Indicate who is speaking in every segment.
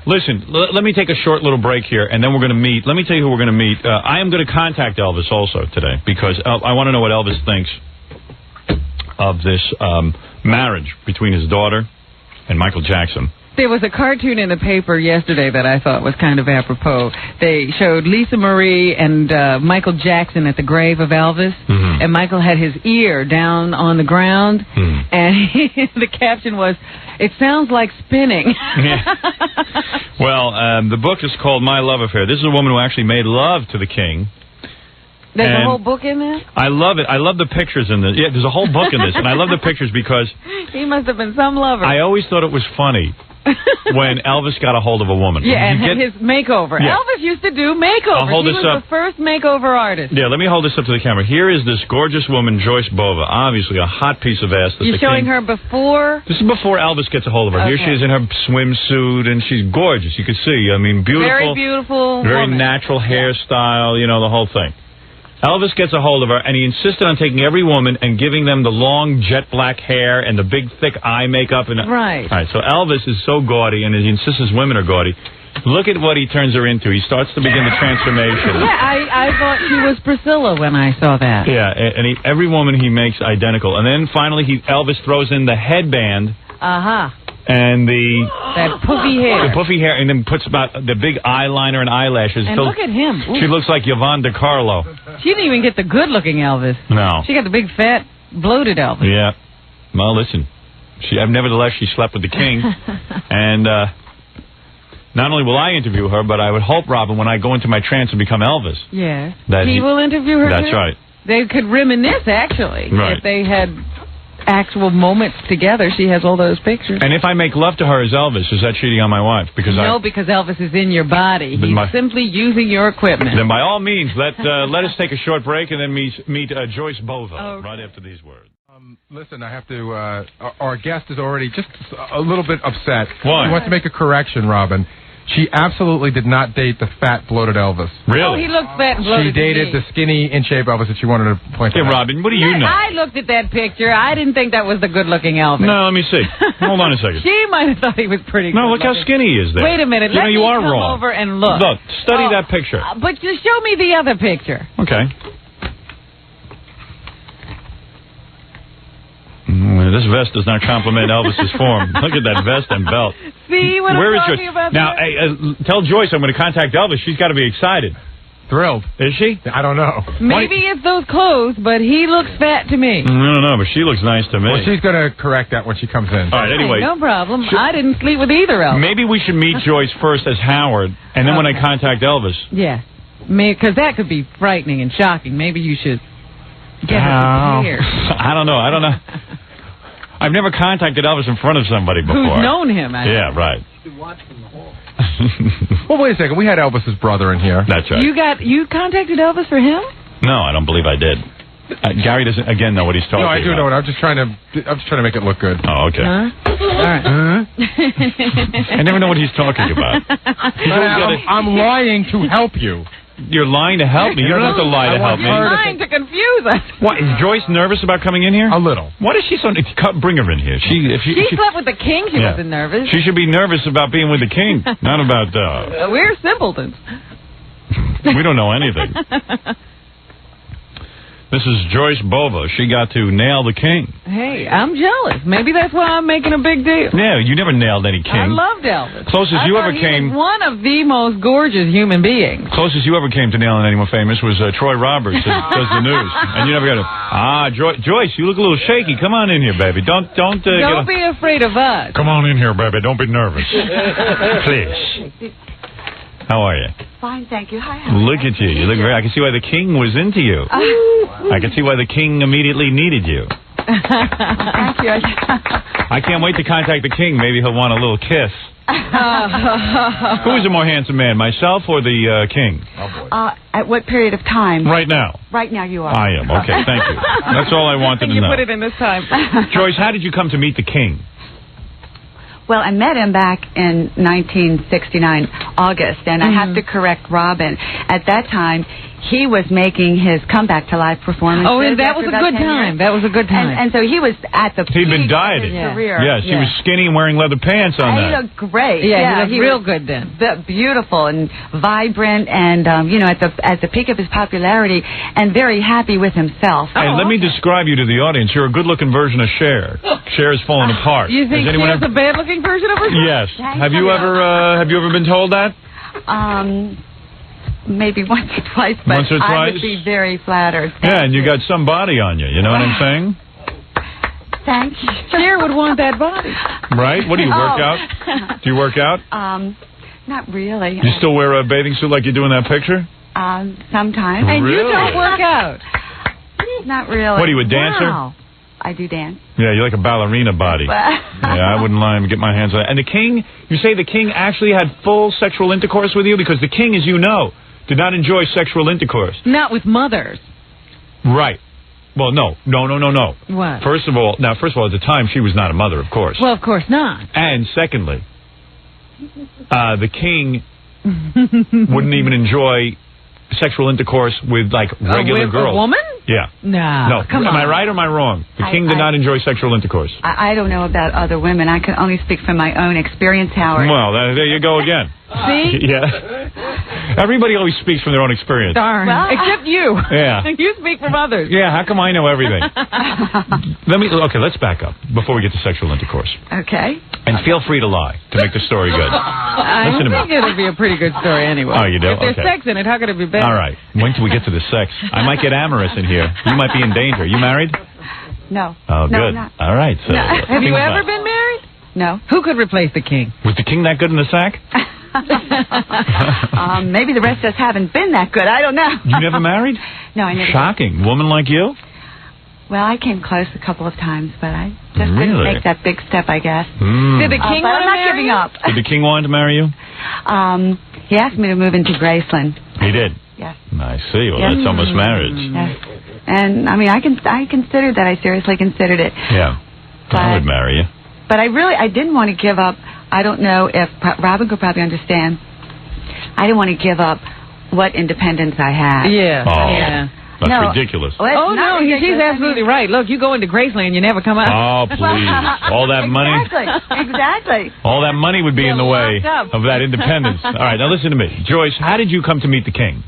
Speaker 1: Listen, let me take a short little break here, and then we're going to meet. Let me tell you who we're going to meet. I am going to contact Elvis also today, because I want to know what Elvis thinks of this marriage between his daughter and Michael Jackson.
Speaker 2: There was a cartoon in the paper yesterday that I thought was kind of apropos. They showed Lisa Marie and Michael Jackson at the grave of Elvis, and Michael had his ear down on the ground, and the caption was, "It sounds like spinning."
Speaker 1: Well, the book is called My Love Affair. This is a woman who actually made love to the king.
Speaker 2: There's a whole book in there?
Speaker 1: I love it. I love the pictures in this. Yeah, there's a whole book in this, and I love the pictures because...
Speaker 2: He must have been some lover.
Speaker 1: I always thought it was funny when Elvis got a hold of a woman.
Speaker 2: Yeah, and his makeover.
Speaker 1: Yeah.
Speaker 2: Elvis used to do makeovers.
Speaker 1: I'll hold
Speaker 2: he
Speaker 1: this
Speaker 2: was
Speaker 1: up.
Speaker 2: the first makeover artist.
Speaker 1: Yeah, let me hold this up to the camera. Here is this gorgeous woman, Joyce Bova. Obviously a hot piece of ass.
Speaker 2: You're showing her before?
Speaker 1: This is before Elvis gets a hold of her.
Speaker 2: Okay.
Speaker 1: Here she is in her swimsuit, and she's gorgeous. You can see. I mean, beautiful.
Speaker 2: Very beautiful
Speaker 1: Very
Speaker 2: woman.
Speaker 1: natural hairstyle, you know, the whole thing. Elvis gets a hold of her, and he insisted on taking every woman and giving them the long jet black hair and the big thick eye makeup. And
Speaker 2: Right.
Speaker 1: All right, so Elvis is so gaudy, and he insists his women are gaudy. Look at what he turns her into. He starts to begin the transformation.
Speaker 2: Yeah, I thought she was Priscilla when I saw that.
Speaker 1: Yeah, and every woman he makes identical. And then finally Elvis throws in the headband. And
Speaker 2: that puffy hair.
Speaker 1: The puffy hair, and then puts about the big eyeliner and eyelashes.
Speaker 2: And look at him. Ooh.
Speaker 1: She looks like Yvonne DiCarlo.
Speaker 2: She didn't even get the good-looking Elvis.
Speaker 1: No.
Speaker 2: She got the big, fat, bloated Elvis.
Speaker 1: Yeah. Well, listen. Nevertheless, she slept with the king. And not only will I interview her, but I would hope, Robin, when I go into my trance and become Elvis.
Speaker 2: Yes.
Speaker 1: That
Speaker 2: he will interview her,
Speaker 1: That's
Speaker 2: too?
Speaker 1: right.
Speaker 2: They could reminisce, actually.
Speaker 1: Right.
Speaker 2: If they had actual moments together. She has all those pictures.
Speaker 1: And if I make love to her as Elvis, is that cheating on my wife? Because
Speaker 2: because Elvis is in your body. He's simply using your equipment.
Speaker 1: Then by all means, let us take a short break and then meet Joyce Bova right after these words.
Speaker 3: Listen, I have to, our guest is already just a little bit upset.
Speaker 1: Why?
Speaker 3: She wants to make a correction, Robin. She absolutely did not date the fat, bloated Elvis.
Speaker 1: Really?
Speaker 2: Oh, he looks fat and bloated.
Speaker 3: She dated the skinny, in-shape Elvis that she wanted to point out.
Speaker 1: Hey, Robin, what do you know?
Speaker 2: I looked at that picture. I didn't think that was the good-looking Elvis.
Speaker 1: No, let me see. Hold on a second.
Speaker 2: She might have thought he was pretty good.
Speaker 1: No, look how skinny he is there.
Speaker 2: Wait a minute.
Speaker 1: You know, you are
Speaker 2: come
Speaker 1: wrong.
Speaker 2: over and look.
Speaker 1: Look, study that picture.
Speaker 2: But just show me the other picture.
Speaker 1: Okay. This vest does not compliment Elvis's form. Look at that vest and belt.
Speaker 2: See what I'm talking about?
Speaker 1: Now, tell Joyce I'm going to contact Elvis. She's got to be excited.
Speaker 3: Thrilled.
Speaker 1: Is she?
Speaker 3: I don't know.
Speaker 2: Maybe it's those clothes, but he looks fat to me.
Speaker 1: I don't know, but she looks nice to me.
Speaker 3: Well, she's going to correct that when she comes in.
Speaker 1: All right, anyway.
Speaker 2: No problem. I didn't sleep with either Elvis.
Speaker 1: Maybe we should meet Joyce first as Howard, and then when I contact Elvis.
Speaker 2: Yeah. Because that could be frightening and shocking. Maybe you should get her prepared.
Speaker 1: I don't know. I've never contacted Elvis in front of somebody before.
Speaker 2: Who's known him?
Speaker 1: Yeah, right.
Speaker 3: Well, wait a second. We had Elvis's brother in here.
Speaker 1: That's right.
Speaker 2: You contacted Elvis for him?
Speaker 1: No, I don't believe I did. Gary doesn't again know what he's talking about.
Speaker 3: No, I do know it. I'm just trying to make it look good.
Speaker 1: Oh, okay.
Speaker 2: All right.
Speaker 1: I never know what he's talking about.
Speaker 3: I'm lying to help you.
Speaker 1: You're lying to help me. You don't have to lie to help me.
Speaker 2: You're lying to confuse us.
Speaker 1: What, is Joyce nervous about coming in here?
Speaker 3: A little.
Speaker 1: What is she so... Bring her in here. She
Speaker 2: slept with the king. She wasn't nervous.
Speaker 1: She should be nervous about being with the king, not about...
Speaker 2: We're simpletons.
Speaker 1: We don't know anything. This is Joyce Bova. She got to nail the king.
Speaker 2: Hey, I'm jealous. Maybe that's why I'm making a big deal.
Speaker 1: Yeah, you never nailed any king.
Speaker 2: I loved Elvis.
Speaker 1: Closest you ever came...
Speaker 2: He was one of the most gorgeous human beings.
Speaker 1: Closest you ever came to nailing anyone famous was Troy Roberts, who does the news. And you never got to... Joyce, you look a little shaky. Come on in here, baby. Don't
Speaker 2: be afraid of us.
Speaker 1: Come on in here, baby. Don't be nervous. Please. How are you?
Speaker 4: Fine, thank you. Hi.
Speaker 1: Look at you. You look very... I can see why the king was into you. I can see why the king immediately needed you.
Speaker 4: Thank you.
Speaker 1: I can't wait to contact the king. Maybe he'll want a little kiss. Who is a more handsome man, myself or the king?
Speaker 4: At what period of time?
Speaker 1: Right now.
Speaker 4: Right now you are.
Speaker 1: I am. Okay, thank you. That's all I wanted to know.
Speaker 2: You put it in this time.
Speaker 1: Joyce, how did you come to meet the king?
Speaker 4: Well, I met him back in 1969, August, and I have to correct Robin. At that time, he was making his comeback to live performances.
Speaker 2: Oh, and that was a good time. That was a good time.
Speaker 4: And so he was at the
Speaker 1: He'd been
Speaker 4: peak
Speaker 1: dieting.
Speaker 4: of his career.
Speaker 1: Yes, he was skinny and wearing leather pants on
Speaker 4: He
Speaker 1: that.
Speaker 4: looked great.
Speaker 2: Yeah, he looked real
Speaker 4: was
Speaker 2: good then.
Speaker 4: Beautiful and vibrant, and at the peak of his popularity, and very happy with himself.
Speaker 1: Hey, let me describe you to the audience. You're a good-looking version of Cher. Cher's falling apart.
Speaker 2: You think
Speaker 1: Has anyone
Speaker 2: Cher's a bad-looking version of herself?
Speaker 1: Yes. Have you ever been told that?
Speaker 4: Maybe once or twice, but
Speaker 1: Once or
Speaker 4: I
Speaker 1: twice?
Speaker 4: would be very flattered.
Speaker 1: Yeah, and you got some body on you. You know what I'm saying?
Speaker 4: Thank you.
Speaker 2: Cher would want that body.
Speaker 1: Right? What do you work out? Do you work out?
Speaker 4: Not really.
Speaker 1: You still wear a bathing suit like you do in that picture?
Speaker 4: Sometimes.
Speaker 2: And you
Speaker 1: Really?
Speaker 2: don't work out.
Speaker 4: Not really.
Speaker 1: What are you, a dancer?
Speaker 4: Wow. I do dance.
Speaker 1: Yeah, you're like a ballerina body. Yeah, I wouldn't lie and get my hands on it. And the king, you say the king actually had full sexual intercourse with you? Because the king, as you know, did not enjoy sexual intercourse.
Speaker 2: Not with mothers.
Speaker 1: Right. Well, no.
Speaker 2: What?
Speaker 1: First of all, at the time, she was not a mother, of course.
Speaker 2: Well, of course not.
Speaker 1: And secondly, the king wouldn't even enjoy sexual intercourse with, like, regular
Speaker 2: with
Speaker 1: girls.
Speaker 2: a woman?
Speaker 1: Yeah.
Speaker 2: No. Come
Speaker 1: Am
Speaker 2: on.
Speaker 1: I right or am I wrong? The king did not enjoy sexual intercourse.
Speaker 4: I don't know about other women. I can only speak from my own experience, Howard.
Speaker 1: Well, there you go again.
Speaker 2: See?
Speaker 1: Yeah. Everybody always speaks from their own experience.
Speaker 2: Darn.
Speaker 4: Well,
Speaker 2: Except you.
Speaker 1: Yeah.
Speaker 2: You speak from others.
Speaker 1: Yeah, how come I know everything? Let's back up before we get to sexual intercourse.
Speaker 4: Okay.
Speaker 1: And feel free to lie to make the story good.
Speaker 2: I
Speaker 1: Listen to me.
Speaker 2: think it'll be a pretty good story anyway.
Speaker 1: Oh, you do?
Speaker 2: If there's
Speaker 1: Okay.
Speaker 2: sex in it, how could it be better?
Speaker 1: All right. Wait till we get to the sex. I might get amorous in here. You might be in danger. You married?
Speaker 4: No.
Speaker 1: Oh,
Speaker 4: No,
Speaker 1: good.
Speaker 4: not.
Speaker 1: All right. So,
Speaker 2: Have you ever been married?
Speaker 4: No.
Speaker 2: Who could replace the king?
Speaker 1: Was the king that good in the sack?
Speaker 4: Maybe the rest of us haven't been that good. I don't know.
Speaker 1: You never married?
Speaker 4: No, I never.
Speaker 1: Shocking. Woman like you?
Speaker 4: Well, I came close a couple of times, but I just
Speaker 1: Really?
Speaker 4: didn't make that big step, I guess.
Speaker 2: Did the king
Speaker 4: But
Speaker 2: want
Speaker 4: I'm
Speaker 2: to
Speaker 4: not
Speaker 2: marry
Speaker 4: giving
Speaker 2: you?
Speaker 4: up.
Speaker 1: Did the king want to marry you?
Speaker 4: He asked me to move into Graceland.
Speaker 1: He did.
Speaker 4: Yes.
Speaker 1: I see. Well,
Speaker 4: Yes.
Speaker 1: that's almost marriage.
Speaker 4: Yes. And I mean, I considered that. I seriously considered it.
Speaker 1: Yeah. I would marry you.
Speaker 4: But I didn't want to give up. I don't know if Robin could probably understand. I didn't want to give up what independence I had.
Speaker 2: Yeah.
Speaker 1: Oh.
Speaker 2: Yeah.
Speaker 1: That's
Speaker 4: No.
Speaker 1: ridiculous.
Speaker 4: Well, it's
Speaker 2: Oh,
Speaker 4: not
Speaker 2: no, she's
Speaker 4: ridiculous. I
Speaker 2: absolutely
Speaker 4: mean-
Speaker 2: right. Look, you go into Graceland, you never come out.
Speaker 1: Oh, please. All that money.
Speaker 4: Exactly.
Speaker 1: All that money would be in the way
Speaker 2: locked up.
Speaker 1: of that independence. All right, now listen to me. Joyce, how did you come to meet the king?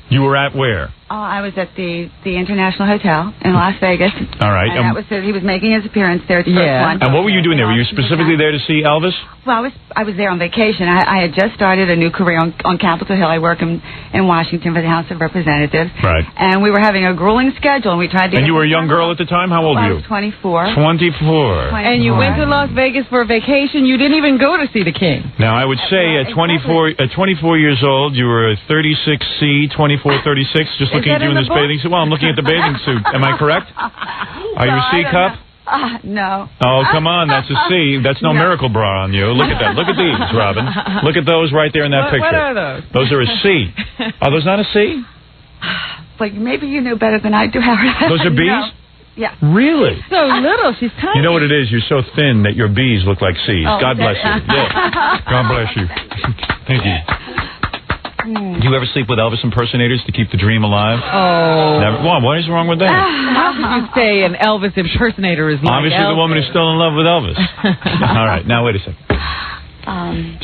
Speaker 1: You were at where?
Speaker 4: Oh, I was at the International Hotel in Las Vegas.
Speaker 1: All right.
Speaker 4: And that was he was making his appearance there. The
Speaker 2: Yeah.
Speaker 4: first one.
Speaker 1: And what were you doing there? Were you specifically there to see Elvis?
Speaker 4: Well, I was there on vacation. I had just started a new career on Capitol Hill. I work in Washington for the House of Representatives.
Speaker 1: Right.
Speaker 4: And we were having a grueling schedule, and we tried to.
Speaker 1: And
Speaker 4: get
Speaker 1: you were a
Speaker 4: the
Speaker 1: young girl at the time? How old
Speaker 4: I
Speaker 1: were
Speaker 4: was
Speaker 1: you?
Speaker 4: 24.
Speaker 1: 24.
Speaker 2: And you went to Las Vegas for a vacation. You didn't even go to see the king.
Speaker 1: Now, I would say at 24 years old, you were a 36C, 24, 36, just looking
Speaker 2: that
Speaker 1: at you
Speaker 2: in
Speaker 1: in
Speaker 2: the
Speaker 1: this bathing suit. Well, I'm looking at the bathing suit. Am I correct? Are you a C cup?
Speaker 4: No.
Speaker 1: Oh, come on, that's a C. That's no miracle bra on you. Look at that. Look at these, Robin. Look at those right there in that picture.
Speaker 2: What are those?
Speaker 1: Those are a C. Are those not a C?
Speaker 4: Like maybe you know better than I do, Howard.
Speaker 1: Those are B's?
Speaker 4: No. Yeah.
Speaker 1: Really?
Speaker 2: So little. She's tiny.
Speaker 1: You know what it is? You're so thin that your B's look like C's.
Speaker 4: Oh,
Speaker 1: God bless you. Yeah. God bless you. Thank you. Do you ever sleep with Elvis impersonators to keep the dream alive?
Speaker 2: Oh.
Speaker 1: Never. Well, what is wrong with that?
Speaker 2: How could you say an Elvis impersonator is like
Speaker 1: Obviously, the woman is still in love with Elvis. All right, now wait a second.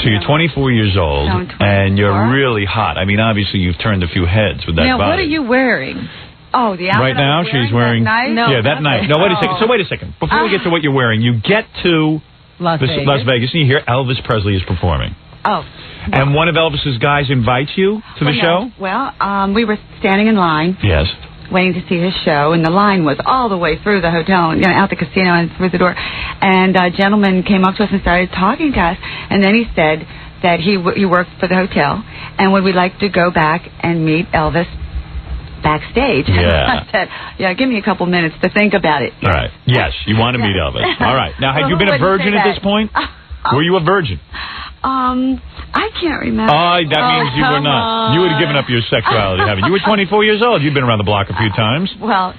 Speaker 1: So you're 24 years old,
Speaker 4: I'm 24.
Speaker 1: and you're really hot. I mean, obviously, you've turned a few heads with that
Speaker 2: Now,
Speaker 1: body.
Speaker 2: what are you wearing?
Speaker 4: Oh, the outfit
Speaker 1: Right now,
Speaker 4: I was
Speaker 1: she's
Speaker 4: that
Speaker 1: wearing.
Speaker 4: night?
Speaker 2: No.
Speaker 1: Yeah, that night. No, wait a second. So wait a second. Before we get to what you're wearing, you get to
Speaker 2: Las Vegas.
Speaker 1: Las Vegas, and you hear Elvis Presley is performing.
Speaker 4: Oh.
Speaker 1: And one of Elvis's guys invites you to the show?
Speaker 4: Well, we were standing in line
Speaker 1: Yes.
Speaker 4: waiting to see his show, and the line was all the way through the hotel, out the casino and through the door. And a gentleman came up to us and started talking to us, and then he said that he worked for the hotel, and would we like to go back and meet Elvis backstage?
Speaker 1: Yeah.
Speaker 4: I said, yeah, give me a couple minutes to think about it.
Speaker 1: All right. Yes, you want to meet Elvis. All right. Now, had
Speaker 4: Well,
Speaker 1: you
Speaker 4: who
Speaker 1: been a
Speaker 4: wouldn't
Speaker 1: virgin
Speaker 4: say
Speaker 1: at this
Speaker 4: that?
Speaker 1: point? Were you a virgin?
Speaker 4: I can't remember.
Speaker 1: Oh, that means you were
Speaker 2: come
Speaker 1: not. You had given up your sexuality, haven't you? You were 24 years old. You've been around the block a few times.
Speaker 4: Well,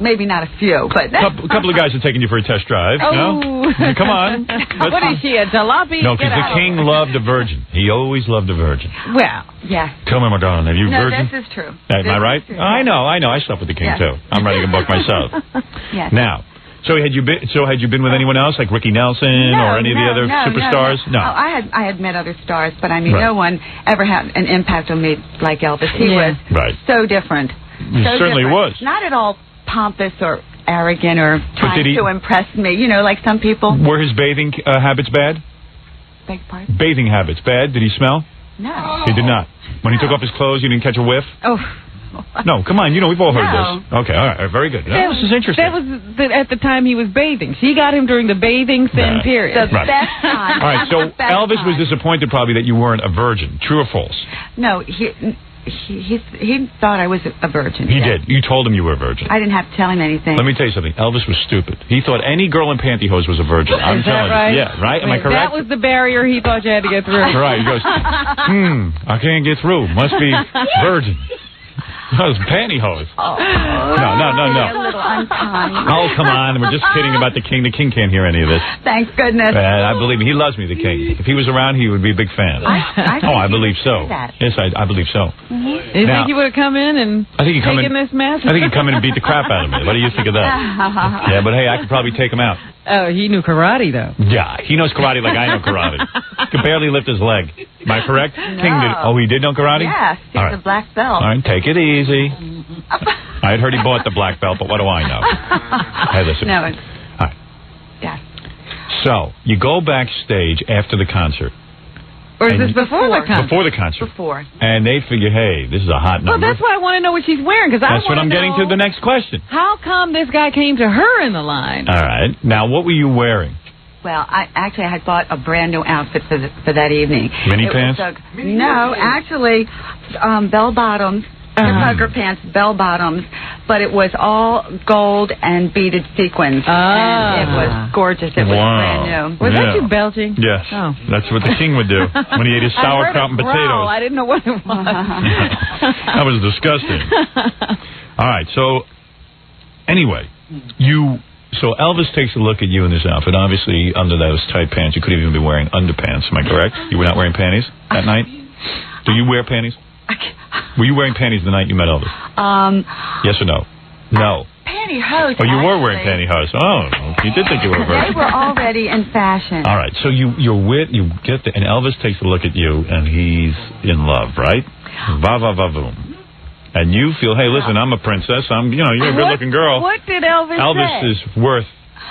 Speaker 4: maybe not a few, but
Speaker 1: A couple of guys are taking you for a test drive.
Speaker 2: Oh.
Speaker 1: No? Come on.
Speaker 2: What is she, a jalopy?
Speaker 1: No,
Speaker 2: Get
Speaker 1: because the
Speaker 2: out.
Speaker 1: king loved a virgin. He always loved a virgin.
Speaker 2: Well,
Speaker 4: yeah.
Speaker 1: Tell me, my darling, have you
Speaker 4: No,
Speaker 1: virgin?
Speaker 4: this is true.
Speaker 1: Am I
Speaker 4: This
Speaker 1: right?
Speaker 4: is true.
Speaker 1: I know. I slept with the king
Speaker 4: Yeah.
Speaker 1: too. I'm writing a book myself.
Speaker 4: Yes.
Speaker 1: Now, so had you been with anyone else, like Ricky Nelson or any of the other superstars?
Speaker 4: No. Oh, I had met other stars, but I mean,
Speaker 1: Right.
Speaker 4: no one ever had an impact on me like Elvis. He
Speaker 2: Yeah.
Speaker 4: was
Speaker 1: Right.
Speaker 4: so different.
Speaker 1: He
Speaker 4: So
Speaker 1: certainly
Speaker 4: different.
Speaker 1: was.
Speaker 4: Not at all pompous or arrogant or trying
Speaker 1: did he-
Speaker 4: to impress me. You know, like some people.
Speaker 1: Were his bathing habits bad?
Speaker 4: Beg your pardon?
Speaker 1: Bathing habits bad? Did he smell?
Speaker 4: No.
Speaker 1: He did not. When he took off his clothes, you didn't catch a whiff?
Speaker 2: oh.
Speaker 1: No, come on. You know, we've all heard
Speaker 4: No.
Speaker 1: this. Okay, all right. Very good. That was interesting.
Speaker 2: That was at the time he was bathing. She got him during the bathing sin
Speaker 1: Right.
Speaker 2: period.
Speaker 4: The
Speaker 1: Right.
Speaker 4: best time.
Speaker 1: All right, so
Speaker 4: The best
Speaker 1: Elvis was
Speaker 4: time.
Speaker 1: disappointed probably that you weren't a virgin. True or false?
Speaker 4: No, he thought I was a virgin.
Speaker 1: He
Speaker 4: yes.
Speaker 1: did. You told him you were a virgin.
Speaker 4: I didn't have to tell him anything.
Speaker 1: Let me tell you something. Elvis was stupid. He thought any girl in pantyhose was a virgin. I'm
Speaker 2: Is that
Speaker 1: telling
Speaker 2: right?
Speaker 1: you. Yeah, right? Am I correct?
Speaker 2: That was the barrier he thought you had to get through.
Speaker 1: Right. He goes, I can't get through. Must be virgin. That was pantyhose.
Speaker 4: Oh.
Speaker 1: No.
Speaker 4: A little unkind.
Speaker 1: Oh, come on. We're just kidding about the king. The king can't hear any of this.
Speaker 4: Thank goodness.
Speaker 1: I believe me. He loves me, the king. If he was around, he would be a big fan.
Speaker 4: I think
Speaker 1: I
Speaker 4: he
Speaker 1: believe
Speaker 4: would
Speaker 1: so.
Speaker 4: say that.
Speaker 1: Yes, I believe so.
Speaker 2: You
Speaker 1: Now-
Speaker 2: think he would have come in and
Speaker 1: I think he'd come
Speaker 2: taken
Speaker 1: in.
Speaker 2: this mess?
Speaker 1: I think he'd come in and beat the crap out of me. What do you think of that? Yeah, but hey, I could probably take him out.
Speaker 2: Oh, he knew karate, though.
Speaker 1: Yeah, he knows karate like I know karate. Could barely lift his leg. Am I correct? King did. Oh, he did know karate?
Speaker 4: Yes, he's
Speaker 1: All right.
Speaker 4: a black belt.
Speaker 1: All right, take it easy. I had heard he bought the black belt, but what do I know? Hey, listen.
Speaker 4: No.
Speaker 1: All right.
Speaker 4: Yes.
Speaker 1: So, you go backstage after the concert.
Speaker 2: Or is
Speaker 1: And
Speaker 2: this before the concert?
Speaker 1: Before the concert.
Speaker 4: Before.
Speaker 1: And they figure, hey, this is a hot
Speaker 2: Well,
Speaker 1: number.
Speaker 2: that's why I want to know what she's wearing, because I
Speaker 1: That's what I'm getting to the next question.
Speaker 2: How come this guy came to her in the line?
Speaker 1: All right. Now, what were you wearing?
Speaker 4: Well, I had bought a brand new outfit for that evening.
Speaker 1: Mini
Speaker 4: It
Speaker 1: pants?
Speaker 4: was no, actually, bell bottoms. Hugger pants, bell bottoms, but it was all gold and beaded sequins. And it was gorgeous. It was brand new.
Speaker 2: Was
Speaker 1: Yeah.
Speaker 2: that you belching?
Speaker 1: Yes.
Speaker 2: Oh.
Speaker 1: That's what the king would do when he ate his
Speaker 2: I heard
Speaker 1: sauerkraut
Speaker 2: a
Speaker 1: and
Speaker 2: growl.
Speaker 1: potatoes.
Speaker 2: I didn't know what it was.
Speaker 1: That was disgusting. All right, so anyway, so Elvis takes a look at you in this outfit. Obviously, under those tight pants, you could even be wearing underpants. Am I correct? You were not wearing panties that night? Do you wear panties? Were you wearing panties the night you met Elvis? Yes or no? No.
Speaker 4: Pantyhose.
Speaker 1: Oh, you were wearing
Speaker 4: actually.
Speaker 1: pantyhose. Oh, you did think you were a
Speaker 4: They
Speaker 1: virgin.
Speaker 4: were already in fashion.
Speaker 1: All right, so you get the, and Elvis takes a look at you, and he's in love, right? Va va va boom. And you feel, hey, listen, I'm a princess. You're a good-looking girl.
Speaker 2: What did Elvis say?
Speaker 1: Elvis is worth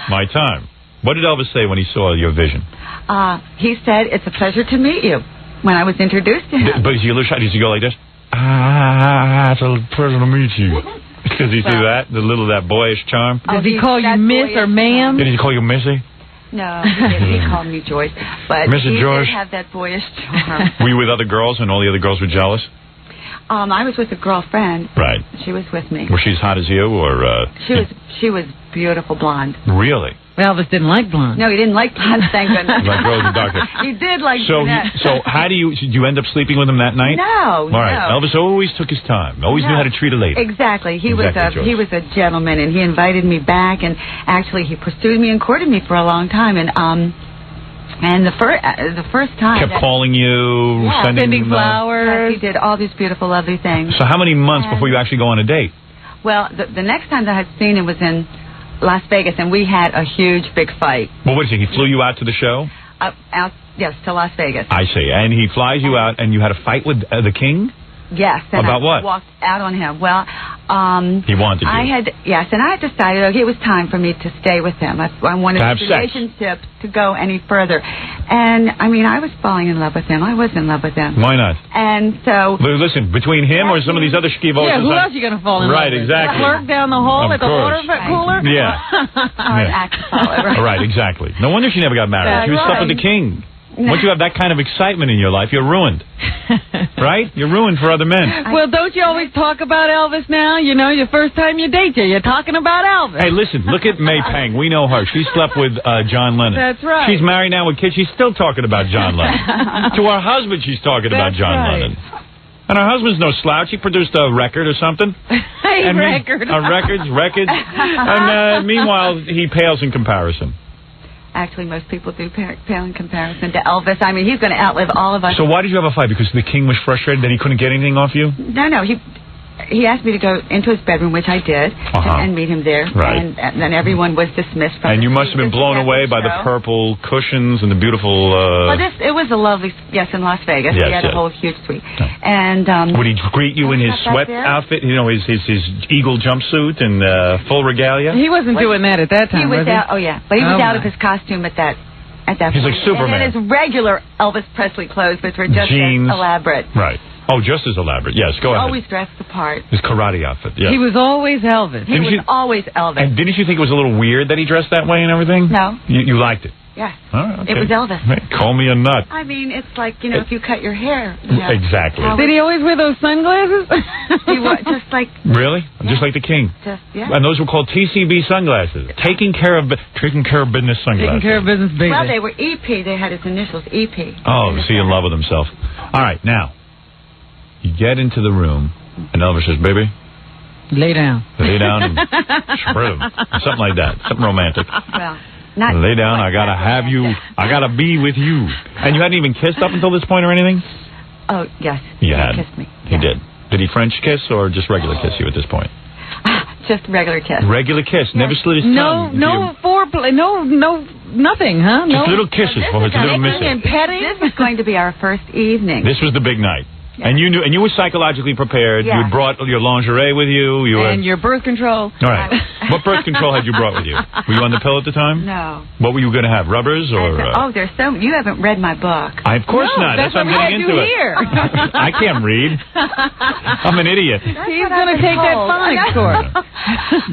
Speaker 1: my time. What did Elvis say when he saw your vision?
Speaker 4: He said, it's a pleasure to meet you when I was introduced to him.
Speaker 1: But is he a little shy? Does he go like this? It's a pleasure to meet you. Does he do that? That boyish charm?
Speaker 2: Does he call you
Speaker 4: that
Speaker 2: Miss or
Speaker 4: boyish
Speaker 2: Ma'am?
Speaker 1: Did he call you Missy?
Speaker 4: No, he called me Joyce. But
Speaker 1: Mrs.
Speaker 4: he
Speaker 1: Joyce?
Speaker 4: did have that boyish charm.
Speaker 1: Were you with other girls and all the other girls were jealous?
Speaker 4: I was with a girlfriend.
Speaker 1: Right.
Speaker 4: She was with me.
Speaker 1: Were she as hot as you, or?
Speaker 4: She was beautiful blonde.
Speaker 1: Really?
Speaker 2: Elvis didn't like blonde.
Speaker 4: No, he didn't like blonde, thank goodness.
Speaker 1: Like girls and doctors.
Speaker 4: He did like
Speaker 1: So
Speaker 4: brunette.
Speaker 1: how did you end up sleeping with him that night?
Speaker 4: No,
Speaker 1: All right.
Speaker 4: no.
Speaker 1: Elvis always took his time. Always knew
Speaker 4: No.
Speaker 1: how to treat a lady.
Speaker 4: Exactly. He
Speaker 1: Exactly,
Speaker 4: was a gentleman, and he invited me back, and actually he pursued me and courted me for a long time, and the first time
Speaker 1: Kept calling you,
Speaker 4: Yeah,
Speaker 2: Sending
Speaker 4: yes,
Speaker 2: flowers.
Speaker 4: he did all these beautiful, lovely things.
Speaker 1: So how many months before you actually go on a date?
Speaker 4: Well, the next time that I had seen him was in Las Vegas, and we had a huge, big fight.
Speaker 1: Well, what is it? He flew you out to the show?
Speaker 4: Yes, to Las Vegas.
Speaker 1: I see. And he flies you out, and you had a fight with the king?
Speaker 4: Yes. And
Speaker 1: About
Speaker 4: I
Speaker 1: what?
Speaker 4: walked out on him. Well,
Speaker 1: He wanted you.
Speaker 4: and I decided it was time for me to stay with him. I wanted
Speaker 1: To have
Speaker 4: the
Speaker 1: sex.
Speaker 4: relationship to go any further. And, I was falling in love with him. I was in love with him.
Speaker 1: Why not?
Speaker 4: And so...
Speaker 1: Listen, between him or some of these other skivos?
Speaker 2: Yeah, who else you going to fall in
Speaker 1: Right,
Speaker 2: love with?
Speaker 1: exactly.
Speaker 2: The clerk down the hall
Speaker 1: Of
Speaker 2: at the water
Speaker 1: course.
Speaker 2: cooler?
Speaker 1: Yeah.
Speaker 4: Hard act to follow,
Speaker 1: Right, exactly. No wonder she never got married. She was stuck with the king. Once you have that kind of excitement in your life, you're ruined. Right? You're ruined for other men.
Speaker 2: Well, don't you always talk about Elvis now? You know, your first time you date you're talking about Elvis.
Speaker 1: Hey, listen, look at May Pang. We know her. She slept with John Lennon.
Speaker 2: That's right.
Speaker 1: She's married now with kids. She's still talking about John Lennon. To her husband, she's talking about
Speaker 2: That's
Speaker 1: John
Speaker 2: right.
Speaker 1: Lennon. And her husband's no slouch. He produced a record or something.
Speaker 2: Records.
Speaker 1: And meanwhile, he pales in comparison.
Speaker 4: Actually, most people do pale in comparison to Elvis. I mean, he's going to outlive all of us.
Speaker 1: So why did you have a fight? Because the king was frustrated that he couldn't get anything off you?
Speaker 4: No, he asked me to go into his bedroom, which I did, and meet him there.
Speaker 1: Right.
Speaker 4: And then everyone was dismissed from.
Speaker 1: And you must have been blown away by the purple cushions and the beautiful.
Speaker 4: Well, it was a lovely, in Las Vegas.
Speaker 1: Yes,
Speaker 4: we had a whole huge suite. And
Speaker 1: would he greet you in his sweat outfit? You know, his eagle jumpsuit and full regalia.
Speaker 2: He wasn't doing that at that time.
Speaker 4: He was out. Oh yeah, but he was out of his costume at that. He's
Speaker 1: like Superman.
Speaker 4: And his regular Elvis Presley clothes, which were just
Speaker 1: jeans,
Speaker 4: as elaborate.
Speaker 1: Right. Oh, just as elaborate. Yes, go ahead.
Speaker 4: Always dressed the part.
Speaker 1: His karate outfit. Yeah.
Speaker 2: He was always Elvis.
Speaker 4: He was always Elvis.
Speaker 1: And didn't you think it was a little weird that he dressed that way and everything?
Speaker 4: No.
Speaker 1: You liked it?
Speaker 4: Yeah.
Speaker 1: Oh, okay.
Speaker 4: It was Elvis.
Speaker 1: Call me a nut.
Speaker 4: I mean, it's like, if you cut your hair.
Speaker 1: Exactly.
Speaker 2: Did he always wear those sunglasses?
Speaker 4: He was just like...
Speaker 1: Really? Yeah. Just like the king? And those were called TCB sunglasses. Taking care of business sunglasses.
Speaker 2: Taking care of business, baby.
Speaker 4: Well, they were EP. They had his initials, EP.
Speaker 1: Oh, is he in love with himself? All right, now, you get into the room, and Elvis says, baby...
Speaker 2: Lay down.
Speaker 1: Lay down and shriv. Something like that. Something romantic.
Speaker 4: Well...
Speaker 1: Lay down, I gotta have you, I gotta be with you. And you hadn't even kissed up until this point or anything?
Speaker 4: Oh, yes.
Speaker 1: You had?
Speaker 4: He kissed me.
Speaker 1: He did. Did he French kiss or just regular kiss you at this point?
Speaker 4: Just regular kiss.
Speaker 1: Regular kiss, never slid his tongue.
Speaker 2: No foreplay, nothing, huh?
Speaker 1: Just little kisses for his little missus.
Speaker 4: This was going to be our first evening.
Speaker 1: This was the big night. Yeah. And you were psychologically prepared.
Speaker 4: Yeah.
Speaker 1: You had brought your lingerie with you.
Speaker 2: And your birth control.
Speaker 1: All right. What birth control had you brought with you? Were you on the pill at the time?
Speaker 4: No.
Speaker 1: What were you going to have? Rubbers or?
Speaker 4: There's so. You haven't read my book.
Speaker 1: Of course not. That's why I'm getting into it.
Speaker 2: Here.
Speaker 1: I can't read. I'm an idiot.
Speaker 2: He's going to take that phonics course.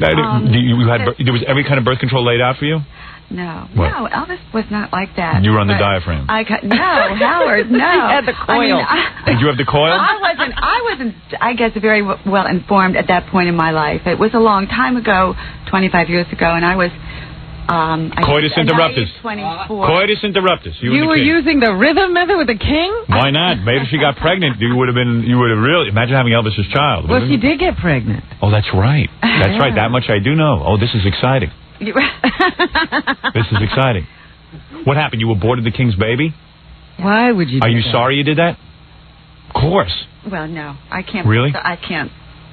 Speaker 1: There was every kind of birth control laid out for you?
Speaker 4: No.
Speaker 1: What?
Speaker 4: No, Elvis was not like that.
Speaker 1: You were on the diaphragm.
Speaker 4: No, Howard, no.
Speaker 2: He had the coil.
Speaker 1: Did you have the coil?
Speaker 4: I wasn't, I guess, very well informed at that point in my life. It was a long time ago, 25 years ago, and I was...
Speaker 1: Coitus interruptus.
Speaker 4: 24.
Speaker 1: Coitus interruptus.
Speaker 2: You were using the rhythm method with the king?
Speaker 1: Why not? Maybe if she got pregnant, you would have really... Imagine having Elvis's child.
Speaker 2: Well, she did get pregnant.
Speaker 1: Oh, that's right. That's right. That much I do know. Oh, this is exciting. This is exciting. What happened? You aborted the king's baby?
Speaker 2: Why would you do that?
Speaker 1: Are you sorry you did that? Of course.
Speaker 4: Well, no. I can't.
Speaker 1: Really?
Speaker 4: I can't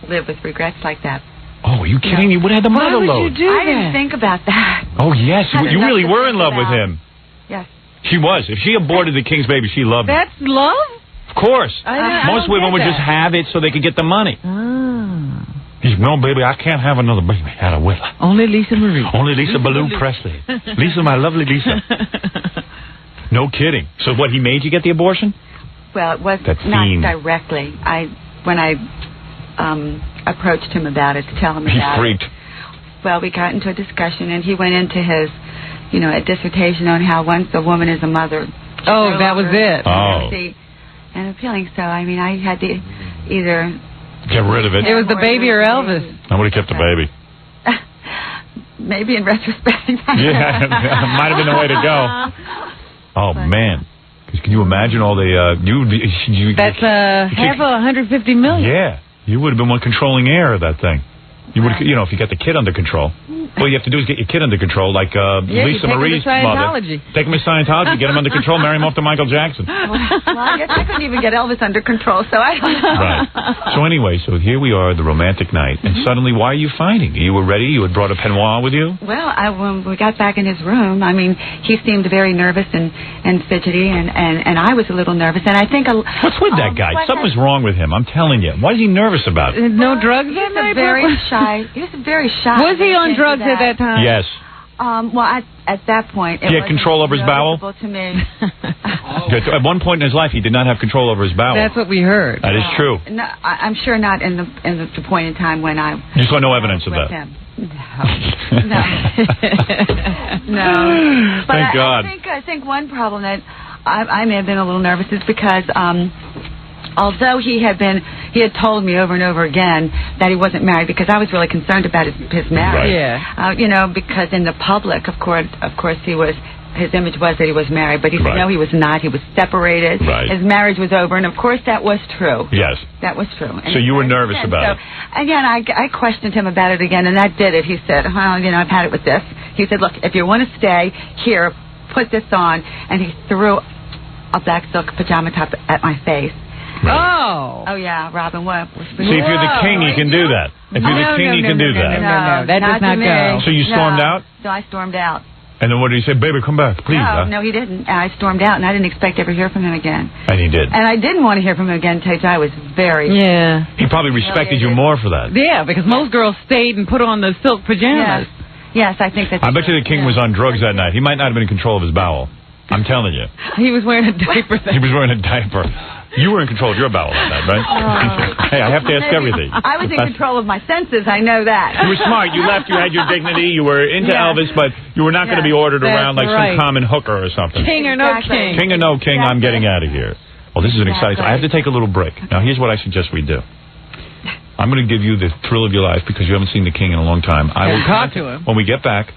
Speaker 4: live with regrets like that.
Speaker 1: Oh, are you kidding me? You would have had the mother load.
Speaker 2: Why would you do that?
Speaker 4: I didn't think about that.
Speaker 1: Oh, yes. You really were in love with him.
Speaker 4: Yes.
Speaker 1: She was. If she aborted the king's baby, she loved him.
Speaker 2: That's love?
Speaker 1: Of course. Most women would just have it so they could get the money. No, baby, I can't have another baby. Had a will.
Speaker 2: Only Lisa Marie.
Speaker 1: Only Lisa Ballou Presley. Lisa, my lovely Lisa. No kidding. So what, he made you get the abortion?
Speaker 4: Well, it was not directly. When I approached him about it to tell him about it.
Speaker 1: He freaked.
Speaker 4: Well, we got into a discussion, and he went into his, a dissertation on how once a woman is a mother.
Speaker 2: Oh, that was it.
Speaker 4: And appealing. So, I mean, I had to either...
Speaker 1: Get rid of it.
Speaker 2: It was the baby or Elvis.
Speaker 1: I would have kept the baby.
Speaker 4: Maybe in retrospect.
Speaker 1: Yeah, might have been the way to go. Oh, man. Can you imagine all the...
Speaker 2: That's half of 150 million.
Speaker 1: Yeah. You would have been one controlling heir of that thing. You would, if you got the kid under control. All you have to do is get your kid under control, like Lisa Marie's mother. Take him to Scientology, get him under control, marry him off to Michael Jackson.
Speaker 4: Well, I guess I couldn't even get Elvis under control, so I don't know.
Speaker 1: Right. So anyway, here we are, the romantic night, and suddenly, why are you fighting? You were ready? You had brought a peignoir with you?
Speaker 4: Well, when we got back in his room, I mean, he seemed very nervous and fidgety, and I was a little nervous, and I think...
Speaker 1: What's with that guy? Something was wrong with him, I'm telling you. Why is he nervous about it?
Speaker 2: No drugs in
Speaker 4: there? Very shy. He was very shy.
Speaker 2: Was he on drugs at that time?
Speaker 1: Yes.
Speaker 4: Well, at that point,
Speaker 1: he had control over his bowel?
Speaker 4: To me.
Speaker 1: At one point in his life, he did not have control over his bowel.
Speaker 2: That's what we heard.
Speaker 1: That is true.
Speaker 4: No, I'm sure not in the point in time when I...
Speaker 1: You saw no evidence of that?
Speaker 4: Him. No. But
Speaker 1: Thank God.
Speaker 4: I think one problem that I may have been a little nervous is because... although he had told me over and over again that he wasn't married, because I was really concerned about his marriage.
Speaker 1: Right.
Speaker 2: Yeah.
Speaker 4: Because in the public, of course, he was his image was that he was married, but he said
Speaker 1: Right.
Speaker 4: no, he was not. He was separated.
Speaker 1: Right.
Speaker 4: His marriage was over, and of course that was true.
Speaker 1: Yes.
Speaker 4: That was true. And
Speaker 1: So you were
Speaker 4: and
Speaker 1: nervous about it.
Speaker 4: Again, I questioned him about it again, and that did it. He said, well, you know, I've had it with this. He said, look, if you want to stay here, put this on. And he threw a black silk pajama top at my face.
Speaker 2: Oh.
Speaker 4: Oh, yeah, Robin, what?
Speaker 1: See, if you're the king, you can do that. If you're the king, you can do that.
Speaker 2: No, that does not
Speaker 4: to me.
Speaker 2: go.
Speaker 1: So you stormed out?
Speaker 4: So I stormed out.
Speaker 1: And then what did he say? Baby, come back, please.
Speaker 4: No, he didn't. I stormed out, and I didn't expect to ever hear from him again.
Speaker 1: And he did.
Speaker 4: And I didn't want to hear from him again, Tage. I was very...
Speaker 2: Yeah.
Speaker 1: He probably respected you more for that.
Speaker 2: Yeah, because most girls stayed and put on the silk pajamas.
Speaker 4: Yes, I think that's...
Speaker 1: I bet you the king was on drugs that night. He might not have been in control of his bowel. I'm telling you.
Speaker 2: He was wearing a diaper.
Speaker 1: He was wearing a diaper. You were in control of your bowel that night, right? Hey, I have to ask everything.
Speaker 4: I was in control of my senses, I know that.
Speaker 1: You were smart. You left. You had your dignity. You were into Elvis, but you were not going to be ordered around like some common hooker or something.
Speaker 2: King or no king.
Speaker 1: King or no king, I'm getting out of here. Well, this is an exciting... I have to take a little break. Now, here's what I suggest we do. I'm going to give you the thrill of your life because you haven't seen the king in a long time. I will
Speaker 2: talk to him.
Speaker 1: When we get back,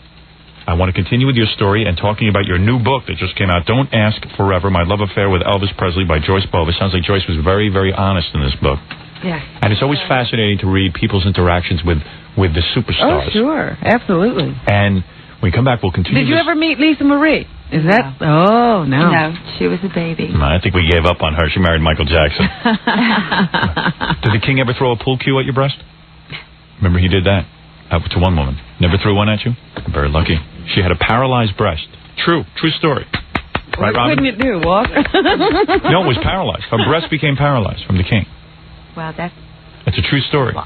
Speaker 1: I want to continue with your story and talking about your new book that just came out, Don't Ask Forever, My Love Affair with Elvis Presley by Joyce Bova. Sounds like Joyce was very, very honest in this book.
Speaker 4: Yes.
Speaker 1: And it's always fascinating to read people's interactions with the superstars.
Speaker 2: Oh, sure. Absolutely.
Speaker 1: And when we come back, we'll continue.
Speaker 2: Did you ever meet Lisa Marie? Is that... Oh, no.
Speaker 4: No, she was a baby.
Speaker 1: No, I think we gave up on her. She married Michael Jackson. Did the king ever throw a pool cue at your breast? Remember he did that to one woman. Never threw one at you? Very lucky. She had a paralyzed breast. True story. Right,
Speaker 2: what
Speaker 1: Robin?
Speaker 2: couldn't it do, Walk?
Speaker 1: No, it was paralyzed. Her breast became paralyzed from the king.
Speaker 4: Well, that's...
Speaker 1: That's a true story.
Speaker 4: Well,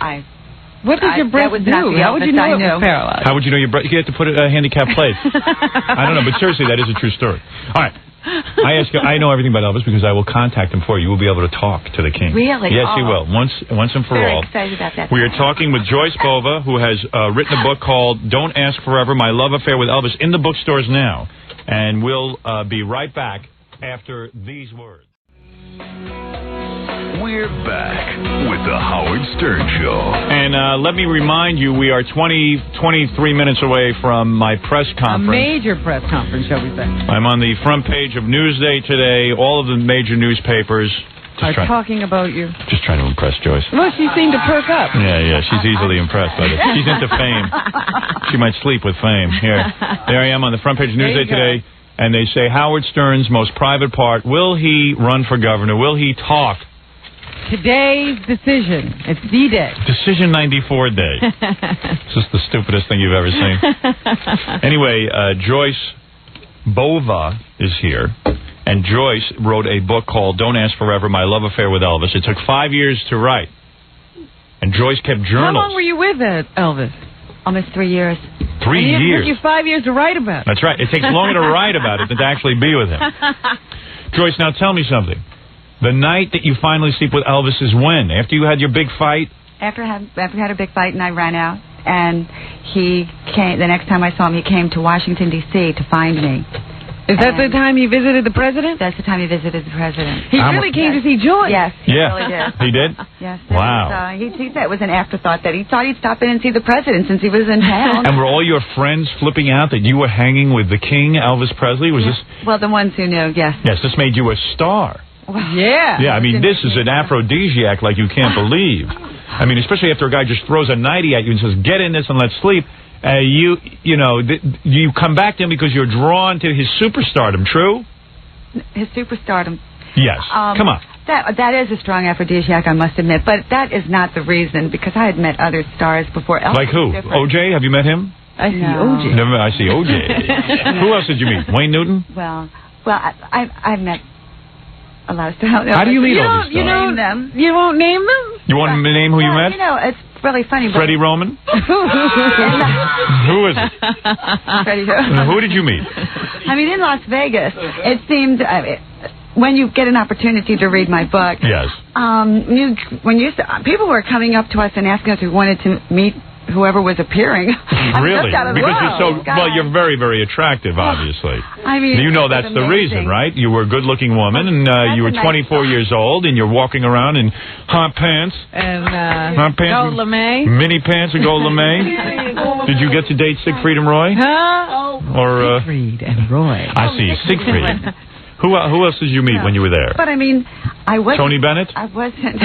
Speaker 2: What did your breast
Speaker 4: that was not
Speaker 2: do?
Speaker 4: the
Speaker 2: How would you
Speaker 4: Elvis
Speaker 2: know
Speaker 4: I
Speaker 2: it was
Speaker 4: knew.
Speaker 2: paralyzed?
Speaker 1: How would you know your breast? You had to put it a handicapped place. I don't know, but seriously, that is a true story. All right. I know everything about Elvis because I will contact him for you. You will be able to talk to the king.
Speaker 4: Really?
Speaker 1: Yes, you
Speaker 4: Oh.
Speaker 1: will. Once and for
Speaker 4: Very
Speaker 1: all.
Speaker 4: excited about that.
Speaker 1: We are talking with Joyce Bova, who has written a book called Don't Ask Forever, My Love Affair with Elvis, in the bookstores now. And we'll be right back after these words.
Speaker 5: We're back with the Howard Stern Show.
Speaker 1: And let me remind you, we are 23 minutes away from my press
Speaker 2: A
Speaker 1: conference.
Speaker 2: major press conference, shall we say.
Speaker 1: I'm on the front page of Newsday today. All of the major newspapers.
Speaker 2: Are talking about you.
Speaker 1: Just trying to impress Joyce.
Speaker 2: Well, she seemed to perk up.
Speaker 1: Yeah, she's easily impressed by this. She's into fame. She might sleep with fame. There I am on the front page of Newsday today, and they say Howard Stern's most private part. Will he run for governor? Will he talk?
Speaker 2: Today's decision. It's D-Day.
Speaker 1: Decision 94 day. It's just the stupidest thing you've ever seen. Anyway, Joyce Bova is here. And Joyce wrote a book called Don't Ask Forever, My Love Affair with Elvis. It took 5 years to write. And Joyce kept journals.
Speaker 2: How long were you with Elvis?
Speaker 4: Almost 3 years.
Speaker 1: 3 years.
Speaker 2: It took you 5 years to write about it.
Speaker 1: That's right. It takes longer to write about it than to actually be with him. Joyce, now tell me something. The night that you finally sleep with Elvis is when? After you had your big fight?
Speaker 4: After we had a big fight and I ran out, and he came, the next time I saw him, he came to Washington, D.C. to find me.
Speaker 2: Is that the time he visited the president?
Speaker 4: That's the time he visited the president.
Speaker 2: He really came to see Joyce.
Speaker 4: Yes, he really did.
Speaker 1: He did?
Speaker 4: Yes.
Speaker 1: Wow.
Speaker 4: He said it was an afterthought that he thought he'd stop in and see the president since he was in town.
Speaker 1: And were all your friends flipping out that you were hanging with the king, Elvis Presley? Was this?
Speaker 4: Well, the ones who knew, yes.
Speaker 1: Yes, this made you a star.
Speaker 2: Yeah.
Speaker 1: Yeah, I mean, this is an aphrodisiac like you can't believe. I mean, especially after a guy just throws a nightie at you and says, get in this and let's sleep. You come back to him because you're drawn to his superstardom, true?
Speaker 4: His superstardom.
Speaker 1: Yes. Come on.
Speaker 4: That is a strong aphrodisiac, I must admit, but that is not the reason, because I had met other stars before. Elvis
Speaker 1: Like who? O.J.? Have you met him?
Speaker 2: I see O.J.
Speaker 1: Never. I see O.J. Who else did you meet? Wayne Newton?
Speaker 4: Well, I've met a lot of stars.
Speaker 1: How do you meet all these stars?
Speaker 2: You won't name them?
Speaker 1: You want to name who you met?
Speaker 4: You know, it's really funny.
Speaker 1: Freddie Roman? Who is it?
Speaker 4: Freddie Roman.
Speaker 1: Who did you meet?
Speaker 4: I mean, in Las Vegas, it seemed... when you get an opportunity to read my book,
Speaker 1: yes,
Speaker 4: people were coming up to us and asking us if we wanted to meet whoever was appearing. I
Speaker 1: Really?
Speaker 4: looked out of the
Speaker 1: Because
Speaker 4: world.
Speaker 1: you're so well, you're very, very attractive, obviously.
Speaker 4: I mean,
Speaker 1: You know
Speaker 4: it was
Speaker 1: that's the reason,
Speaker 4: amazing.
Speaker 1: right? You were a good-looking woman, and you were
Speaker 4: That's a
Speaker 1: 24
Speaker 4: nice-
Speaker 1: years old, and you're walking around in hot pants,
Speaker 2: And
Speaker 1: hot pants,
Speaker 2: Gold LeMay.
Speaker 1: mini pants, and gold LeMay. Did you get to date Siegfried and Roy?
Speaker 2: Huh?
Speaker 1: Or
Speaker 2: Siegfried and Roy.
Speaker 1: I see Siegfried. Who else did you meet when you were there?
Speaker 4: But I mean, I wasn't.
Speaker 1: Tony Bennett,
Speaker 4: I wasn't.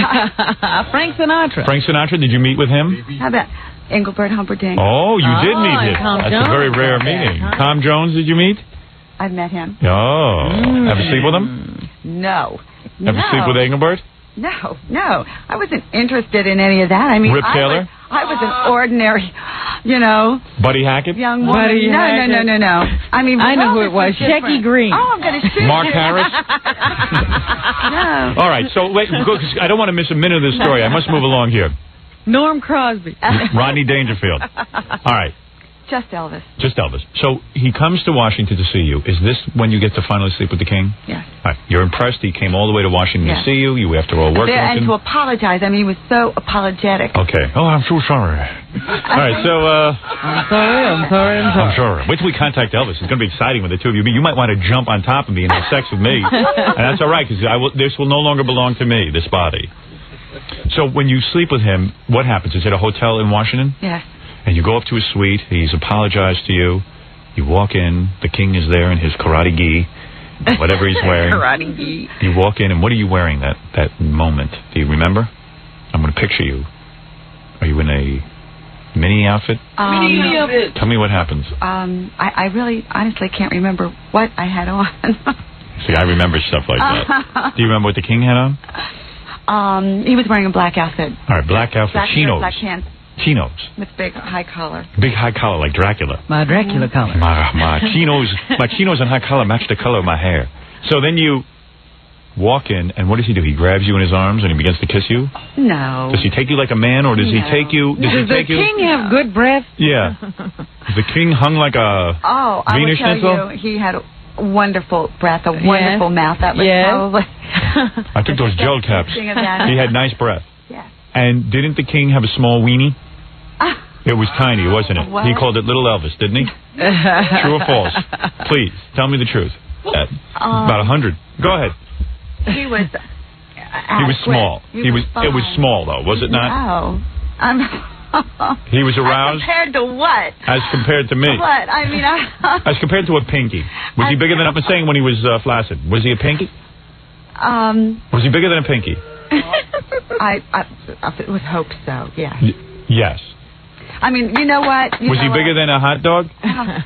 Speaker 2: Frank Sinatra.
Speaker 1: Frank Sinatra. Did you meet with him?
Speaker 4: How about Engelbert Humperdinck?
Speaker 1: Oh, you did
Speaker 2: Oh,
Speaker 1: meet
Speaker 2: and
Speaker 1: him.
Speaker 2: Tom
Speaker 1: That's
Speaker 2: Jones
Speaker 1: a very
Speaker 2: was
Speaker 1: rare
Speaker 2: there,
Speaker 1: meeting.
Speaker 2: huh?
Speaker 1: Tom Jones, did you meet?
Speaker 4: I've met him.
Speaker 1: Oh, ever sleep with him?
Speaker 4: No.
Speaker 1: Ever sleep with Engelbert?
Speaker 4: No. I wasn't interested in any of that. I mean,
Speaker 1: Rip Taylor?
Speaker 4: I was an ordinary,
Speaker 1: Buddy Hackett?
Speaker 4: young woman.
Speaker 2: Buddy
Speaker 4: No. I mean,
Speaker 2: I know who
Speaker 4: Elvis
Speaker 2: it was.
Speaker 4: different.
Speaker 2: Shecky Green.
Speaker 4: Oh, I'm going to shoot
Speaker 1: Mark
Speaker 4: you.
Speaker 1: Harris?
Speaker 4: No.
Speaker 1: All right, so wait, 'cause I don't want to miss a minute of this story. I must move along here.
Speaker 2: Norm Crosby.
Speaker 1: Rodney Dangerfield. All right,
Speaker 4: Just Elvis.
Speaker 1: just Elvis. So he comes to Washington to see you. Is this when you get to finally sleep with the king?
Speaker 4: Yes.
Speaker 1: All right, you're impressed. He came all the way to Washington to
Speaker 4: Yes.
Speaker 1: see you. You, after all, worked with
Speaker 4: And
Speaker 1: him.
Speaker 4: to apologize. I mean, he was so apologetic.
Speaker 1: Okay. Oh, I'm so sorry. All right, so
Speaker 2: I'm sorry.
Speaker 1: I'm sorry. Wait till we contact Elvis. It's going to be exciting when the two of you meet. You might want to jump on top of me and have sex with me, and that's all right because this will no longer belong to me. This body. So when you sleep with him, what happens? Is it a hotel in Washington?
Speaker 4: Yes.
Speaker 1: And you go up to his suite. He's apologized to you. You walk in. The king is there in his karate gi, whatever he's wearing.
Speaker 4: Karate gi.
Speaker 1: You walk in, and what are you wearing that moment? Do you remember? I'm going to picture you. Are you in a mini outfit? Tell me what happens.
Speaker 4: I really, honestly can't remember what I had on.
Speaker 1: See, I remember stuff like that. Do you remember what the king had on?
Speaker 4: He was wearing a black outfit.
Speaker 1: All right, black outfit,
Speaker 4: Black
Speaker 1: chinos.
Speaker 4: black pants
Speaker 1: Chinos.
Speaker 4: with big high collar.
Speaker 1: Big high collar like Dracula.
Speaker 2: My Dracula color.
Speaker 1: My chinos and high collar match the color of my hair. So then you walk in, and what does he do? He grabs you in his arms and he begins to kiss you?
Speaker 4: No.
Speaker 1: Does he take you like a man, or does he
Speaker 4: No.
Speaker 1: take you? Does
Speaker 2: Does
Speaker 1: he
Speaker 2: the
Speaker 1: take you?
Speaker 2: king have good breath?
Speaker 1: Yeah. Is the king hung like a
Speaker 4: Oh, I
Speaker 1: Venus
Speaker 4: will tell
Speaker 1: schnitzel?
Speaker 4: you, he had a wonderful breath, a wonderful mouth. That was
Speaker 2: Yes.
Speaker 4: probably...
Speaker 1: I took those gel caps.
Speaker 4: Thing of that.
Speaker 1: He had nice breath.
Speaker 4: Yes.
Speaker 1: And didn't the king have a small weenie?
Speaker 4: Ah,
Speaker 1: It was tiny, wasn't it?
Speaker 4: What?
Speaker 1: He called it Little Elvis, didn't he? True or false? Please, tell me the truth. About 100. Go ahead.
Speaker 4: he was...
Speaker 1: He was small. It was
Speaker 4: fine.
Speaker 1: small, though, was it not?
Speaker 4: No.
Speaker 1: He was aroused?
Speaker 4: Compared to what?
Speaker 1: As compared to me.
Speaker 4: What? I mean,
Speaker 1: As compared to a pinky. Was he bigger than... I'm saying when he was flaccid. Was he a pinky? Was he bigger than a pinky?
Speaker 4: I would hope so, yeah.
Speaker 1: Yes.
Speaker 4: I mean, you know what?
Speaker 1: Was he bigger than a hot dog?
Speaker 4: I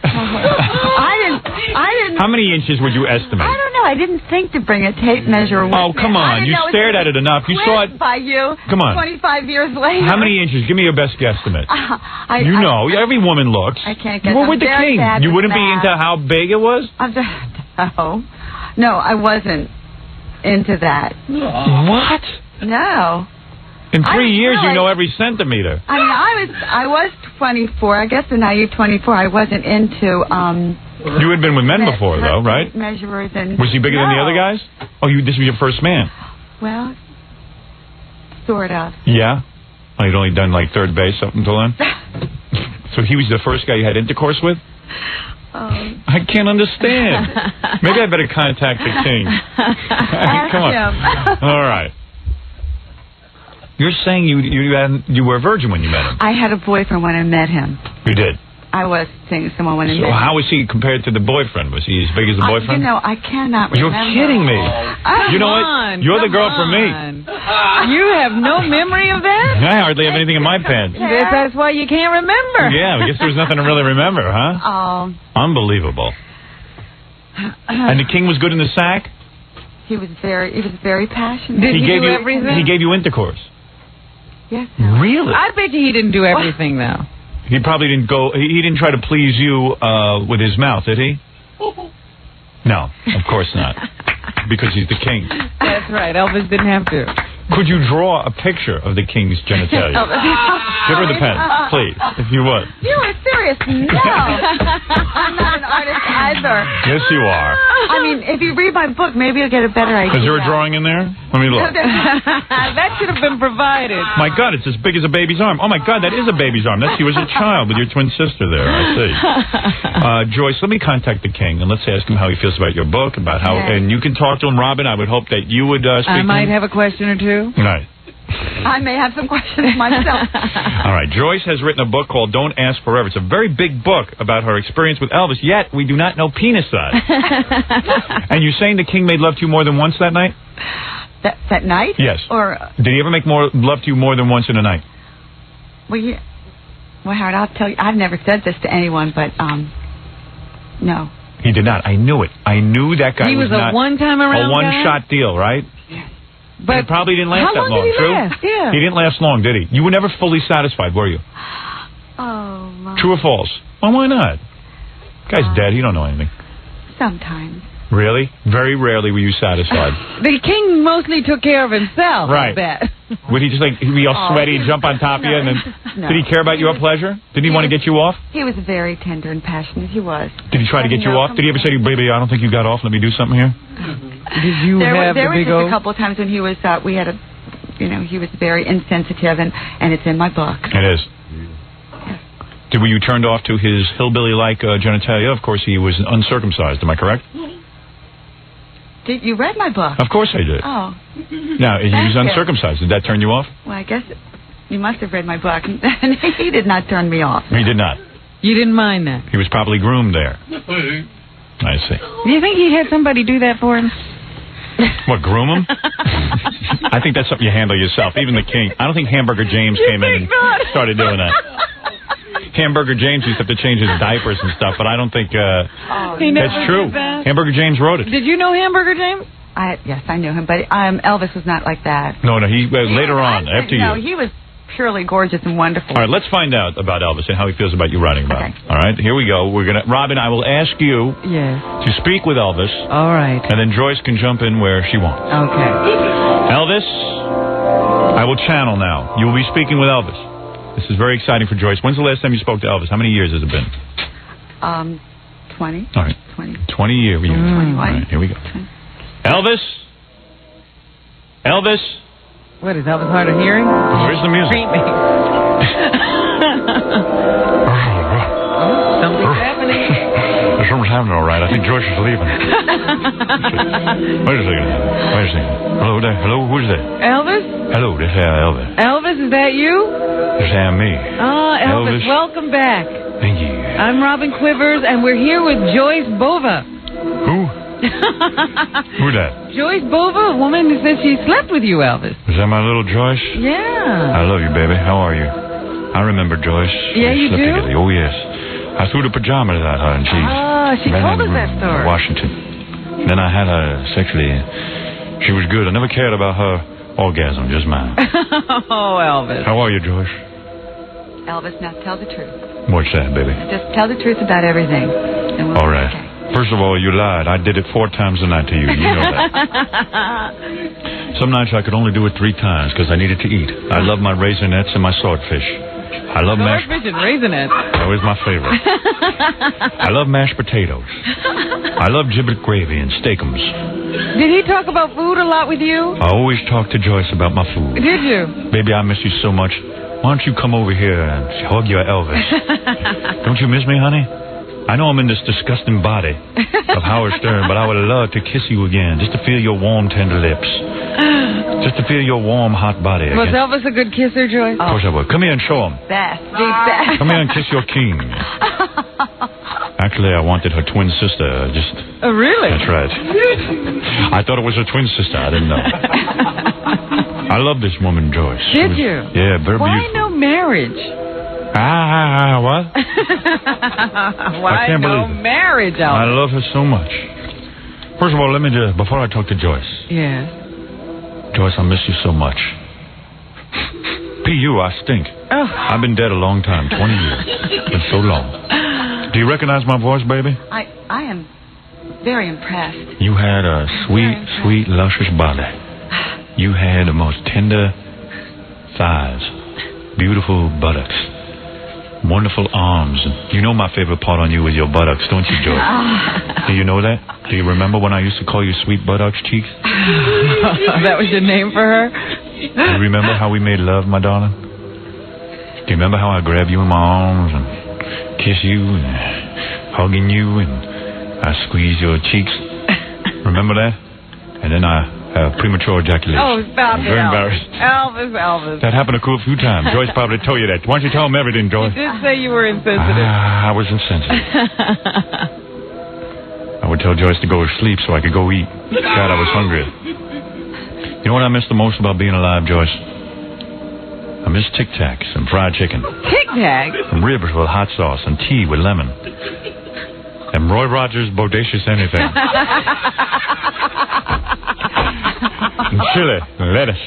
Speaker 4: didn't.
Speaker 1: How many inches would you estimate?
Speaker 4: I don't know. I didn't think to bring a tape measure with
Speaker 1: Oh,
Speaker 4: me.
Speaker 1: come
Speaker 4: I
Speaker 1: on.
Speaker 4: didn't
Speaker 1: You
Speaker 4: know
Speaker 1: stared
Speaker 4: was
Speaker 1: at it enough. You saw it.
Speaker 4: quizzed by you.
Speaker 1: Come on.
Speaker 4: 25 years later.
Speaker 1: How many inches? Give me your best guesstimate. You know, every woman looks.
Speaker 4: I can't guess.
Speaker 1: You were
Speaker 4: I'm
Speaker 1: with the
Speaker 4: very
Speaker 1: king.
Speaker 4: bad
Speaker 1: You
Speaker 4: with
Speaker 1: wouldn't be
Speaker 4: math.
Speaker 1: into how big it was?
Speaker 4: No, I wasn't into that.
Speaker 1: What?
Speaker 4: No.
Speaker 1: In 3 years, you
Speaker 4: really-
Speaker 1: know every centimeter.
Speaker 4: I mean, I was 24. I guess the naive 24. I wasn't into
Speaker 1: You had been with men before, though, right?
Speaker 4: measurers and.
Speaker 1: Was he bigger than the
Speaker 4: No.
Speaker 1: other guys? Oh, this was your first man.
Speaker 4: Well, sort of.
Speaker 1: Yeah? Oh, you'd only done like third base up until then? So he was the first guy you had intercourse with? I can't understand. Maybe I better contact the king. Come on.
Speaker 4: Ask him.
Speaker 1: All right. You're saying you were a virgin when you met him?
Speaker 4: I had a boyfriend when I met him.
Speaker 1: You did.
Speaker 4: I was seeing someone when I
Speaker 1: So
Speaker 4: met him.
Speaker 1: how was he compared to the boyfriend? Was he as big as the boyfriend?
Speaker 4: I cannot
Speaker 1: You're
Speaker 4: remember.
Speaker 1: kidding me. You know
Speaker 2: Come
Speaker 1: what?
Speaker 2: on,
Speaker 1: You're the
Speaker 2: come
Speaker 1: girl for me.
Speaker 2: on. You have no memory of that?
Speaker 1: I hardly have anything in my pants.
Speaker 2: That's why you can't remember.
Speaker 1: Yeah, I guess there was nothing to really remember, huh?
Speaker 4: Oh,
Speaker 1: Unbelievable. And the king was good in the sack?
Speaker 4: he was very passionate.
Speaker 2: Did he
Speaker 1: gave
Speaker 2: do
Speaker 1: you
Speaker 2: everything?
Speaker 1: He gave you intercourse.
Speaker 4: Yes.
Speaker 1: Really?
Speaker 2: I bet you he didn't do everything, though.
Speaker 1: He probably didn't go. He didn't try to please you with his mouth, did he? No, of course not. Because he's the king.
Speaker 2: That's right. Elvis didn't have to.
Speaker 1: Could you draw a picture of the king's genitalia? Give her the pen, please, if you would.
Speaker 4: You are serious? No. I'm not an artist either.
Speaker 1: Yes, you are.
Speaker 4: I mean, if you read my book, maybe you'll get a better idea.
Speaker 1: Is there a drawing in there? Let me look.
Speaker 2: That should have been provided.
Speaker 1: My God, it's as big as a baby's arm. Oh, my God, that is a baby's arm. That's you as a child with your twin sister there, I see. Joyce, let me contact the king, and let's ask him how he feels about your book, about how, and you can talk to him, Robin. I would hope that you would speak to him.
Speaker 2: I might have a question or two.
Speaker 1: Right.
Speaker 4: I may have some questions myself.
Speaker 1: All right. Joyce has written a book called Don't Ask Forever. It's a very big book about her experience with Elvis, yet we do not know penis size. And you're saying the king made love to you more than once that night?
Speaker 4: That night?
Speaker 1: Yes.
Speaker 4: Or
Speaker 1: did he ever make love to you more than once in a night?
Speaker 4: Well, Howard, I'll tell you, I've never said this to anyone, but no.
Speaker 1: He did not. I knew it. I knew that guy
Speaker 2: was
Speaker 1: not
Speaker 2: a one-time around
Speaker 1: a one-shot deal, right?
Speaker 2: But
Speaker 1: it probably didn't last that long,
Speaker 2: did he
Speaker 1: true?
Speaker 2: last? Yeah.
Speaker 1: He didn't last long, did he? You were never fully satisfied, were you?
Speaker 4: Oh, my.
Speaker 1: True or false? Well, why not? Guy's dead. He don't know anything.
Speaker 4: Sometimes.
Speaker 1: Really? Very rarely were you satisfied.
Speaker 2: The king mostly took care of himself,
Speaker 1: right.
Speaker 2: I bet.
Speaker 1: Would he just he'd be all sweaty and jump on top of you? And then, did he care about your pleasure? Did he want to get you off?
Speaker 4: He was very tender and passionate. He was.
Speaker 1: Did he try to get you off? Did he ever say to you, baby, I don't think you got off. Let me do something here?
Speaker 2: Did you have
Speaker 4: there
Speaker 2: the big
Speaker 4: was just a couple of times when he was, we had he was very insensitive, and it's in my book.
Speaker 1: It is. Were you turned off to his hillbilly-like genitalia? Of course, he was uncircumcised. Am I correct?
Speaker 4: You read my book?
Speaker 1: Of course I did.
Speaker 4: Oh.
Speaker 1: Now, he was uncircumcised. Did that turn you off?
Speaker 4: Well, I guess you must have read my book. He did not turn me off.
Speaker 1: He did not.
Speaker 2: You didn't mind that?
Speaker 1: He was probably groomed there. I see.
Speaker 2: Do you think he had somebody do that for him?
Speaker 1: What, groom him? I think that's something you handle yourself. Even the king. I don't think Hamburger James came in and started doing that. Hamburger James used to have to change his diapers and stuff, but I don't think that's true. That. Hamburger James wrote it.
Speaker 2: Did you know Hamburger James?
Speaker 4: Yes, I knew him, but Elvis was not like that.
Speaker 1: No, he later on, after you.
Speaker 4: No, he was purely gorgeous and wonderful.
Speaker 1: All right, let's find out about Elvis and how he feels about you writing about him. All right, here we go. Robin, I will ask you to speak with Elvis.
Speaker 2: All right.
Speaker 1: And then Joyce can jump in where she wants.
Speaker 2: Okay.
Speaker 1: Elvis, I will channel now. You will be speaking with Elvis. This is very exciting for Joyce. When's the last time you spoke to Elvis? How many years has it been?
Speaker 4: 20.
Speaker 1: All right. 20 years.
Speaker 4: 21.
Speaker 1: All right, here we go. Elvis? Elvis?
Speaker 2: What, is Elvis hard of hearing?
Speaker 1: Where's the music?
Speaker 2: Something's happening.
Speaker 1: Something's happening, all right. I think Joyce is leaving. Wait a second. Hello there. Hello, who's there?
Speaker 2: Elvis?
Speaker 1: Hello, this is Elvis.
Speaker 2: Elvis, is that you?
Speaker 1: This is me.
Speaker 2: Elvis, welcome back.
Speaker 1: Thank you.
Speaker 2: I'm Robin Quivers, and we're here with Joyce Bova.
Speaker 1: Who? Who that?
Speaker 2: Joyce Bova, a woman who says she slept with you, Elvis.
Speaker 1: Is that my little Joyce?
Speaker 2: Yeah.
Speaker 1: I love you, baby. How are you? I remember Joyce.
Speaker 2: Yeah, you do?
Speaker 1: Together. Oh, yes. I threw the pajamas at her, and
Speaker 2: she told us that story.
Speaker 1: Washington. Then I had her sexually. She was good. I never cared about her orgasm, just mine.
Speaker 2: Oh, Elvis.
Speaker 1: How are you, Joyce?
Speaker 4: Elvis, now tell the truth.
Speaker 1: What's that, baby?
Speaker 4: Just tell the truth about everything. And
Speaker 1: all right. Okay. First of all, you lied. I did it 4 times a night to you. You know that. Some nights I could only do it 3 times because I needed to eat. I love my raisinets and my swordfish. I love
Speaker 2: swordfish and raisinets.
Speaker 1: That was my favorite. I love mashed potatoes. I love giblet gravy and steakums.
Speaker 2: Did he talk about food a lot with you?
Speaker 1: I always talk to Joyce about my food.
Speaker 2: Did you?
Speaker 1: Baby, I miss you so much. Why don't you come over here and hug your Elvis? Don't you miss me, honey? I know I'm in this disgusting body of Howard Stern, but I would love to kiss you again, just to feel your warm, tender lips. Just to feel your warm, hot body again.
Speaker 2: Was Elvis a good kisser, Joyce?
Speaker 1: Of course I would. Come here and show him.
Speaker 4: Best.
Speaker 1: Come here and kiss your king. Actually, I wanted her twin sister.
Speaker 2: Oh, really?
Speaker 1: That's right. I thought it was her twin sister. I didn't know. I love this woman, Joyce.
Speaker 2: Did you?
Speaker 1: Yeah, very beautiful.
Speaker 2: Why no marriage?
Speaker 1: What?
Speaker 2: Why
Speaker 1: I can't
Speaker 2: no
Speaker 1: believe it.
Speaker 2: marriage, Elvis?
Speaker 1: I love her so much. First of all, let me just, before I talk to Joyce.
Speaker 2: Yeah.
Speaker 1: Joyce, I miss you so much. P.U., I stink.
Speaker 2: Oh.
Speaker 1: I've been dead a long time, 20 years. It's been so long. Do you recognize my voice, baby?
Speaker 4: I am very impressed.
Speaker 1: You had a sweet, luscious body. You had the most tender thighs, beautiful buttocks, wonderful arms. And you know my favorite part on you is your buttocks, don't you, Joy? Do you know that? Do you remember when I used to call you Sweet Buttocks Cheeks?
Speaker 2: That was your name for her?
Speaker 1: Do you remember how we made love, my darling? Do you remember how I grabbed you in my arms and kiss you and hugging you and I squeeze your cheeks? Remember that? And then I premature ejaculation.
Speaker 2: Oh, stop
Speaker 1: I'm
Speaker 2: it,
Speaker 1: very
Speaker 2: Elvis.
Speaker 1: embarrassed.
Speaker 2: Elvis.
Speaker 1: That happened a few times. Joyce probably told you that. Why don't you tell him everything, Joyce?
Speaker 2: You did say you were insensitive.
Speaker 1: I was insensitive. I would tell Joyce to go to sleep so I could go eat. God, I was hungry. You know what I miss the most about being alive, Joyce? I miss Tic Tacs and fried chicken.
Speaker 2: Tic Tacs?
Speaker 1: And ribs with hot sauce and tea with lemon. And Roy Rogers' Bodacious Anything. And chili and lettuce.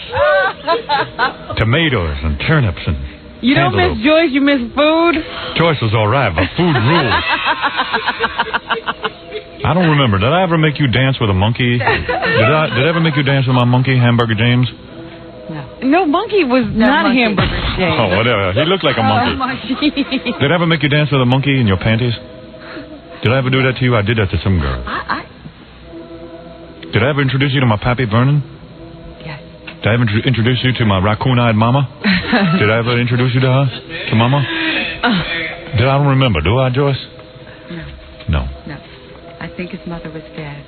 Speaker 1: Tomatoes and turnips and
Speaker 2: You don't
Speaker 1: cantaloupe.
Speaker 2: miss Joyce, you miss food?
Speaker 1: Joyce was all right, but food rules. I don't remember. Did I ever make you dance with a monkey? Did I ever make you dance with my monkey, Hamburger James?
Speaker 2: No, Monkey was not
Speaker 4: Monkey.
Speaker 2: Hamburger James.
Speaker 1: Oh, whatever. He looked like a monkey. Did I ever make you dance with a monkey in your panties? Did I ever do that to you? I did that to some girl. Did I ever introduce you to my pappy, Vernon?
Speaker 4: Yes.
Speaker 1: Did I ever introduce you to my raccoon-eyed mama? Did I ever introduce you to her? To mama? I don't remember. Do I, Joyce? No.
Speaker 4: No. I think his mother was dead.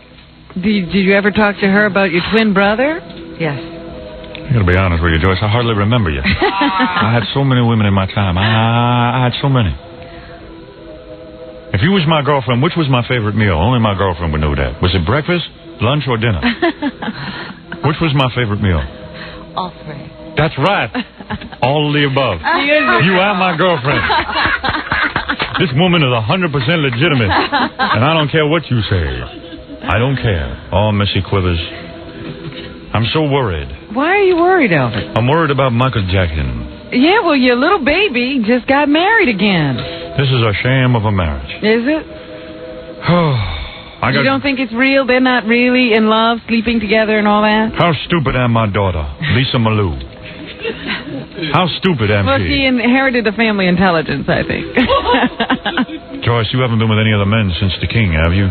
Speaker 2: Did you ever talk to her about your twin brother?
Speaker 4: Yes.
Speaker 1: I gotta be honest with you, Joyce. I hardly remember you. I had so many women in my time. I had so many. If you was my girlfriend, which was my favorite meal? Only my girlfriend would know that. Was it breakfast, lunch, or dinner? Which was my favorite meal?
Speaker 4: All three.
Speaker 1: That's right. All of the above. You are my girlfriend. This woman is 100% legitimate. And I don't care what you say. I don't care. Oh, Missy Quivers. I'm so worried.
Speaker 2: Why are you worried, Elvis?
Speaker 1: I'm worried about Michael Jackson.
Speaker 2: Yeah, well, your little baby just got married again.
Speaker 1: This is a sham of a marriage.
Speaker 2: Is it? You don't think it's real? They're not really in love, sleeping together and all that?
Speaker 1: How stupid am my daughter, Lisa Malou? How stupid am
Speaker 2: Well,
Speaker 1: she?
Speaker 2: she inherited the family intelligence, I think.
Speaker 1: Joyce, you haven't been with any other men since the king, have you?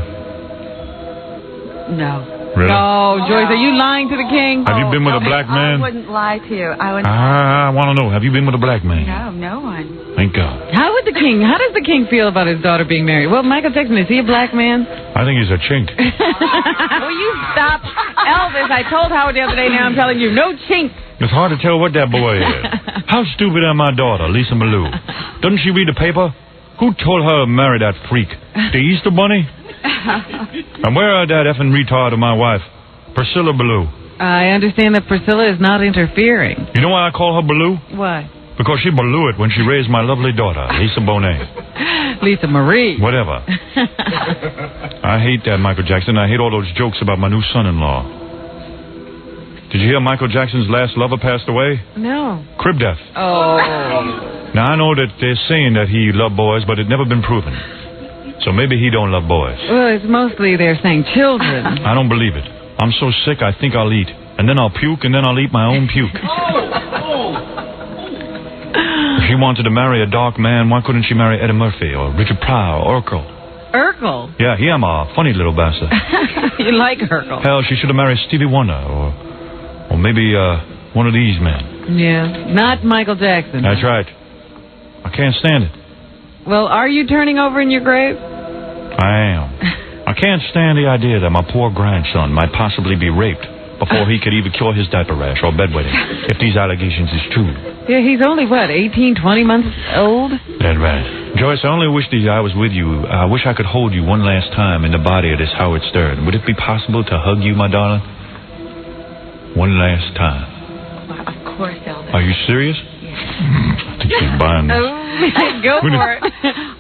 Speaker 4: No.
Speaker 1: Really?
Speaker 2: No, Joyce, are you lying to the king?
Speaker 1: Have you been with a black man?
Speaker 4: I wouldn't lie to you. I wouldn't.
Speaker 1: I want to know. Have you been with a black man?
Speaker 4: No one.
Speaker 1: Thank God.
Speaker 2: How does the king feel about his daughter being married? Well, Michael Jackson, is he a black man?
Speaker 1: I think he's a chink.
Speaker 2: Will you stop? Elvis, I told Howard the other day, now I'm telling you, no chink.
Speaker 1: It's hard to tell what that boy is. How stupid am my daughter, Lisa Malou? Doesn't she read the paper? Who told her to marry that freak? The Easter Bunny? And where are that effing retard of my wife, Priscilla Ballou?
Speaker 2: I understand that Priscilla is not interfering.
Speaker 1: You know why I call her Ballou?
Speaker 2: Why?
Speaker 1: Because she blew it when she raised my lovely daughter, Lisa Bonet.
Speaker 2: Lisa Marie.
Speaker 1: Whatever. I hate that Michael Jackson. I hate all those jokes about my new son-in-law. Did you hear Michael Jackson's last lover passed away?
Speaker 2: No.
Speaker 1: Crib death.
Speaker 2: Oh.
Speaker 1: Now, I know that they're saying that he loved boys, but it never been proven. So maybe he don't love boys.
Speaker 2: Well, it's mostly they're saying children.
Speaker 1: I don't believe it. I'm so sick I think I'll eat. And then I'll puke, and then I'll eat my own puke. If she wanted to marry a dark man, why couldn't she marry Eddie Murphy or Richard Pryor or Urkel?
Speaker 2: Urkel?
Speaker 1: Yeah, he am a funny little bastard.
Speaker 2: You like Urkel?
Speaker 1: Hell, she should have married Stevie Wonder or maybe one of these men.
Speaker 2: Yeah, not Michael Jackson.
Speaker 1: That's right. I can't stand it.
Speaker 2: Well, are you turning over in your grave?
Speaker 1: I am. I can't stand the idea that my poor grandson might possibly be raped before he could even cure his diaper rash or bedwetting, if these allegations is true.
Speaker 2: Yeah, he's only, 18, 20 months old?
Speaker 1: That's right. Joyce, I only wish that I was with you. I wish I could hold you one last time in the body of this Howard Stern. Would it be possible to hug you, my darling? One last time.
Speaker 4: Well, of course, Elvis.
Speaker 1: Are you serious?
Speaker 4: Yes.
Speaker 1: I think she's buying this.
Speaker 2: Go for it.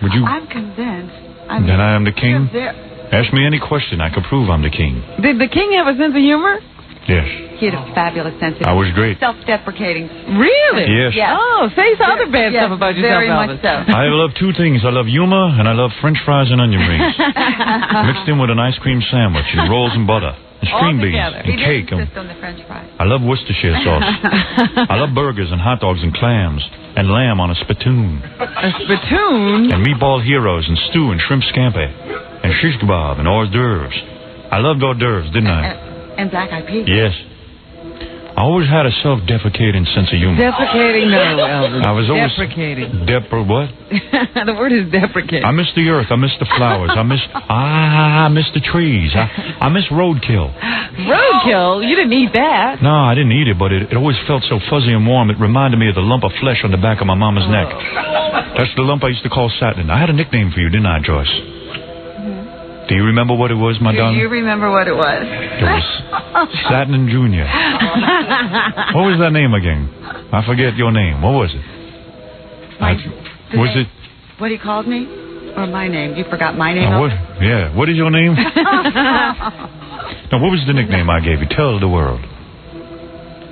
Speaker 1: Would you?
Speaker 4: I'm convinced.
Speaker 1: That I am the king?
Speaker 4: There.
Speaker 1: Ask me any question. I could prove I'm the king.
Speaker 2: Did the king have a sense of humor?
Speaker 1: Yes.
Speaker 4: He had a fabulous sense of
Speaker 1: I was great.
Speaker 4: self-deprecating.
Speaker 2: Really?
Speaker 1: Yes.
Speaker 4: Yes.
Speaker 2: Oh, say some other bad
Speaker 4: Yes,
Speaker 2: stuff about yourself,
Speaker 4: very
Speaker 2: Elvis.
Speaker 4: much so.
Speaker 1: I love two things. I love humor and I love French fries and onion rings. Mixed in with an ice cream sandwich and rolls and butter. and string beans
Speaker 2: together.
Speaker 1: and
Speaker 4: He
Speaker 1: cake.
Speaker 4: did insist on the French fries.
Speaker 1: I love Worcestershire sauce. I love burgers and hot dogs and clams and lamb on a spittoon
Speaker 2: A spittoon?
Speaker 1: and meatball heroes and stew and shrimp scampi and shish kebab and hors d'oeuvres. I loved hors d'oeuvres, didn't I?
Speaker 4: And black-eyed peas.
Speaker 1: Yes. I always had a self-defecating sense of humor.
Speaker 2: Deprecating, no, Elvis.
Speaker 1: I was always
Speaker 2: deprecating.
Speaker 1: what?
Speaker 2: The word is deprecate.
Speaker 1: I miss the earth. I miss the flowers. I miss the trees. I miss roadkill.
Speaker 2: Roadkill? You didn't eat that.
Speaker 1: No, I didn't eat it, but it always felt so fuzzy and warm. It reminded me of the lump of flesh on the back of my mama's neck. That's the lump I used to call satin. I had a nickname for you, didn't I, Joyce? Do you remember what it was, my
Speaker 4: Do
Speaker 1: darling?
Speaker 4: you remember what it was?
Speaker 1: It was Satin Jr. What was that name again? I forget your name. What was it? Was it?
Speaker 4: What he called me? Or my name? You forgot my name?
Speaker 1: What? Yeah. What is your name? Now, what was the nickname I gave you? Tell the world.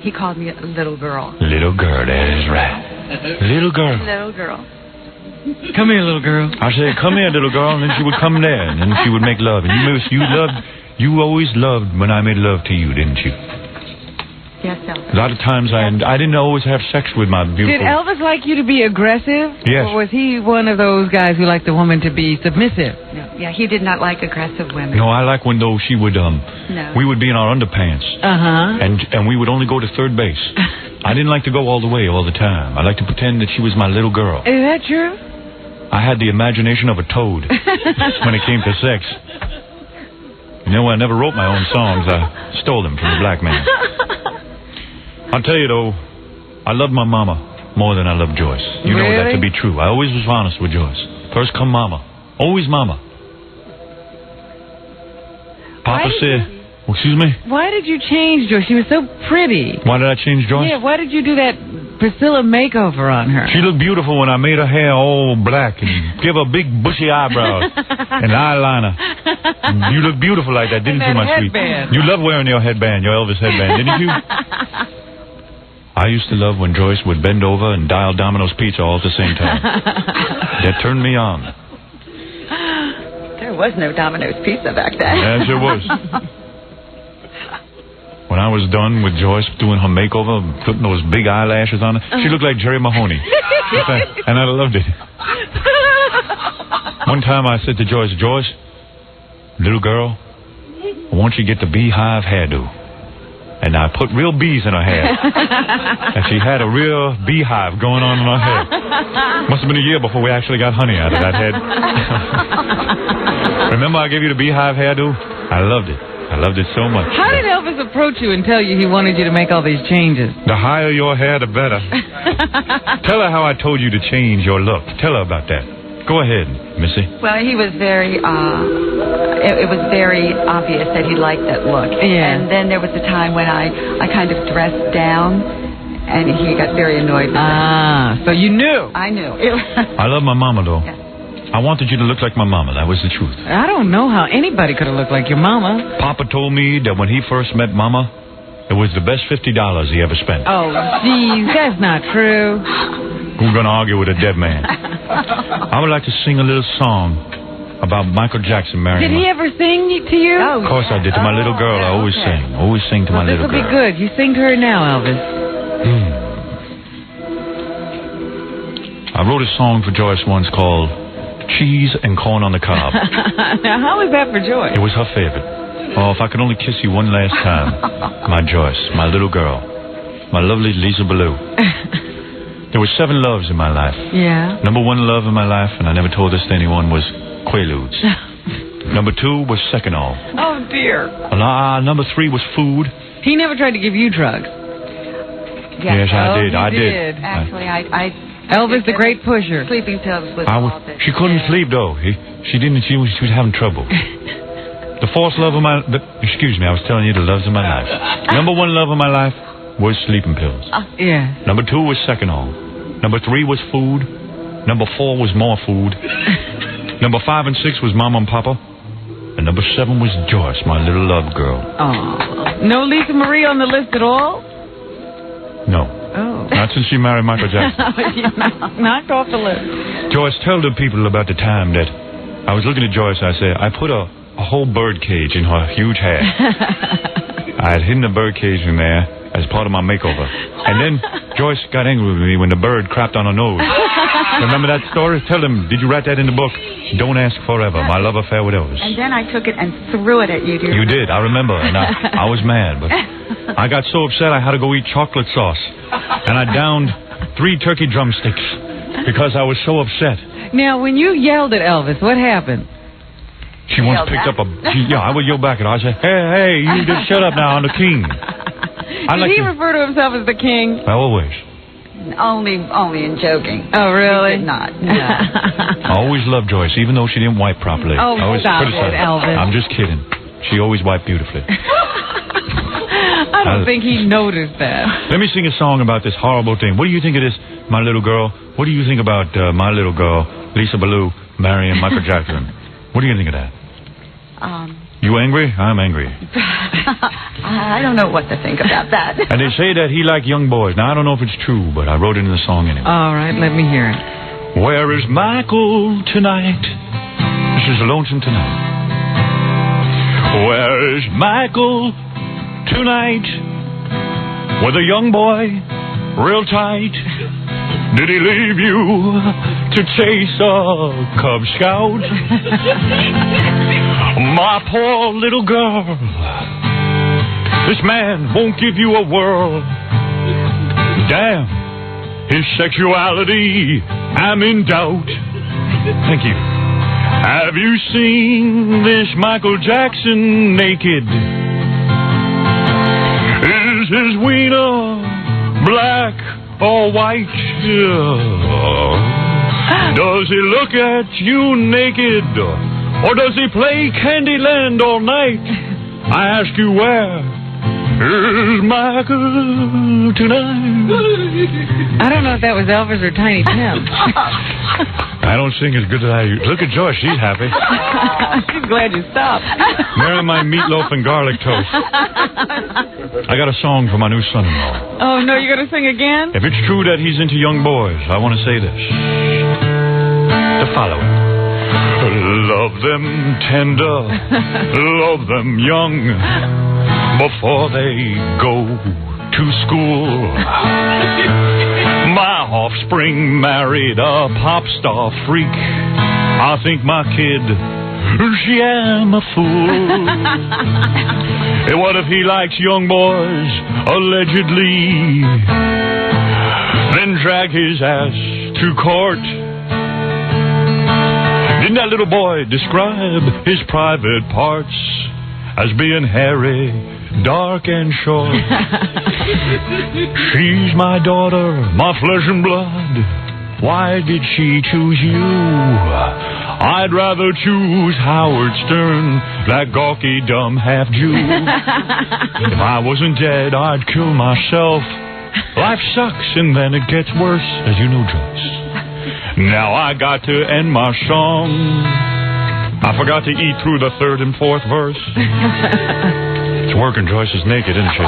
Speaker 4: He called me a little girl.
Speaker 1: Little girl, that is right. Little girl.
Speaker 4: Little girl.
Speaker 2: Come here, little girl.
Speaker 1: I said, come here, little girl, and then she would come there, and then she would make love. And you always loved when I made love to you, didn't you?
Speaker 4: Yes, Elvis.
Speaker 1: A lot of times I didn't always have sex with my beautiful...
Speaker 2: Did Elvis like you to be aggressive?
Speaker 1: Yes.
Speaker 2: Or was he one of those guys who liked the woman to be submissive?
Speaker 4: No. Yeah, he did not like aggressive women.
Speaker 1: No, I like when though she would
Speaker 4: No.
Speaker 1: we would be in our underpants and we would only go to third base. I didn't like to go all the way all the time. I liked to pretend that she was my little girl.
Speaker 2: Is that true?
Speaker 1: I had the imagination of a toad when it came to sex. You know, I never wrote my own songs. I stole them from the black man. I'll tell you though, I loved my mama more than I loved Joyce. You know that to be true. I always was honest with Joyce. First come mama. Always mama. Papa said, excuse me?
Speaker 2: Why did you change Joyce? She was so pretty.
Speaker 1: Why did I change Joyce?
Speaker 2: Yeah, why did you do that Priscilla makeover on her?
Speaker 1: She looked beautiful when I made her hair all black and give her big bushy eyebrows and eyeliner. You look beautiful like that, didn't you, my sweet? You love wearing your headband, your Elvis headband, didn't you? I used to love when Joyce would bend over and dial Domino's Pizza all at the same time. That turned me on.
Speaker 4: There was no Domino's Pizza back then.
Speaker 1: Yes, there was. When I was done with Joyce doing her makeover, putting those big eyelashes on her, she looked like Jerry Mahoney. And I loved it. One time I said to Joyce, little girl, I want you to get the beehive hairdo. And I put real bees in her hair. And she had a real beehive going on in her hair. Must have been a year before we actually got honey out of that head. Remember I gave you the beehive hairdo? I loved it. I loved it so much.
Speaker 2: How did Elvis approach you and tell you he wanted you to make all these changes?
Speaker 1: The higher your hair, the better. Tell her how I told you to change your look. Tell her about that. Go ahead, Missy.
Speaker 4: Well, he was very, it was very obvious that he liked that look.
Speaker 2: Yeah.
Speaker 4: And then there was a time when I kind of dressed down, and he got very annoyed with that.
Speaker 2: So you knew.
Speaker 4: I knew.
Speaker 1: I love my mama, though.
Speaker 4: Yeah.
Speaker 1: I wanted you to look like my mama. That was the truth.
Speaker 2: I don't know how anybody could have looked like your mama.
Speaker 1: Papa told me that when he first met Mama, it was the best $50 he ever spent.
Speaker 2: Oh, geez, that's not true.
Speaker 1: Who's going to argue with a dead man? I would like to sing a little song about Michael Jackson marrying
Speaker 2: Did he ever sing to you?
Speaker 1: Of course I did. To my little girl, I always sing. Always sing to my little girl.
Speaker 2: This will be good. You sing to her now, Elvis.
Speaker 1: I wrote a song for Joyce once called Cheese and Corn on the Cob.
Speaker 2: Now, how was that for Joyce?
Speaker 1: It was her favorite. Oh, if I could only kiss you one last time. My Joyce, my little girl, my lovely Lisa Ballou. There were 7 loves in my life.
Speaker 2: Yeah.
Speaker 1: Number 1 love in my life, and I never told this to anyone, was Quaaludes. Number 2 was Seconal.
Speaker 2: Oh, dear.
Speaker 1: Number 3 was food.
Speaker 2: He never tried to give you drugs.
Speaker 1: Yes, I did. I
Speaker 2: did.
Speaker 1: did.
Speaker 4: Actually, I
Speaker 2: Elvis the Great Pusher.
Speaker 4: Sleeping pills was all that.
Speaker 1: She couldn't sleep though. She was having trouble. The 4th love of my excuse me, I was telling you the loves of my life. Number 1 love of my life was sleeping pills.
Speaker 2: Yeah.
Speaker 1: Number 2 was Seconal. Number 3 was food. Number 4 was more food. Number 5 and 6 was Mama and Papa. And number 7 was Joyce, my little love girl.
Speaker 2: Oh. No Lisa Marie on the list at all?
Speaker 1: No.
Speaker 2: Oh.
Speaker 1: Not since she married Michael Jackson.
Speaker 2: Knocked off the list.
Speaker 1: Joyce, tell the people about the time that I was looking at Joyce. I said, I put a a whole bird cage in her huge hair. I had hidden the bird cage in there as part of my makeover. And then Joyce got angry with me when the bird crapped on her nose. Remember that story? Tell them, did you write that in the book? Don't Ask Forever, my love affair with Elvis.
Speaker 4: And then I took it and threw it at you, dear.
Speaker 1: You did, I remember. And I was mad, but I got so upset I had to go eat chocolate sauce. And I downed 3 turkey drumsticks because I was so upset.
Speaker 2: Now, when you yelled at Elvis, what happened?
Speaker 1: She once picked up I would yell back at her. I said, hey, you just shut up now, I'm the king.
Speaker 2: Did he refer to himself as the king?
Speaker 1: Always.
Speaker 4: Only in joking.
Speaker 2: Oh, really?
Speaker 4: He did not. No.
Speaker 1: I always loved Joyce, even though she didn't wipe properly.
Speaker 2: Oh,
Speaker 1: I always
Speaker 2: stop
Speaker 1: criticized
Speaker 2: it,
Speaker 1: her.
Speaker 2: Elvis.
Speaker 1: I'm just kidding. She always wiped beautifully.
Speaker 2: I don't think he noticed that.
Speaker 1: Let me sing a song about this horrible thing. What do you think of this, my little girl? What do you think about my little girl, Lisa Ballou, marrying Michael Jackson? What do you think of that? You angry? I'm angry.
Speaker 4: I don't know what to think about that.
Speaker 1: And they say that he liked young boys. Now, I don't know if it's true, but I wrote it in the song anyway.
Speaker 2: All right, let me hear it.
Speaker 1: Where is Michael tonight? This is Lonesome Tonight. Where is Michael tonight? With a young boy, real tight. Did he leave you to chase a Cub Scout? My poor little girl. This man won't give you a whirl. Damn, his sexuality, I'm in doubt. Thank you. Have you seen this Michael Jackson naked? Is his wiener black or white? Does he look at you naked? Or does he play Candyland all night? I ask you, where is Michael tonight?
Speaker 2: I don't know if that was Elvis or Tiny Tim.
Speaker 1: I don't sing as good as I used. Look at Joyce, she's happy.
Speaker 2: She's glad you stopped.
Speaker 1: Marry my meatloaf and garlic toast. I got a song for my new son-in-law.
Speaker 2: Oh, no, you're going to sing again?
Speaker 1: If it's true that he's into young boys, I want to say this. The following. Love them tender, love them young, before they go to school. My offspring married a pop star freak. I think my kid, she am a fool. And what if he likes young boys, allegedly, then drag his ass to court? Didn't that little boy describe his private parts as being hairy, dark and short? She's my daughter, my flesh and blood. Why did she choose you? I'd rather choose Howard Stern, that gawky, dumb half-Jew. If I wasn't dead, I'd kill myself. Life sucks, and then it gets worse, as you know, Joyce. Now I got to end my song. I forgot to eat through the 3rd and 4th verse. It's working. Joyce is naked, isn't she?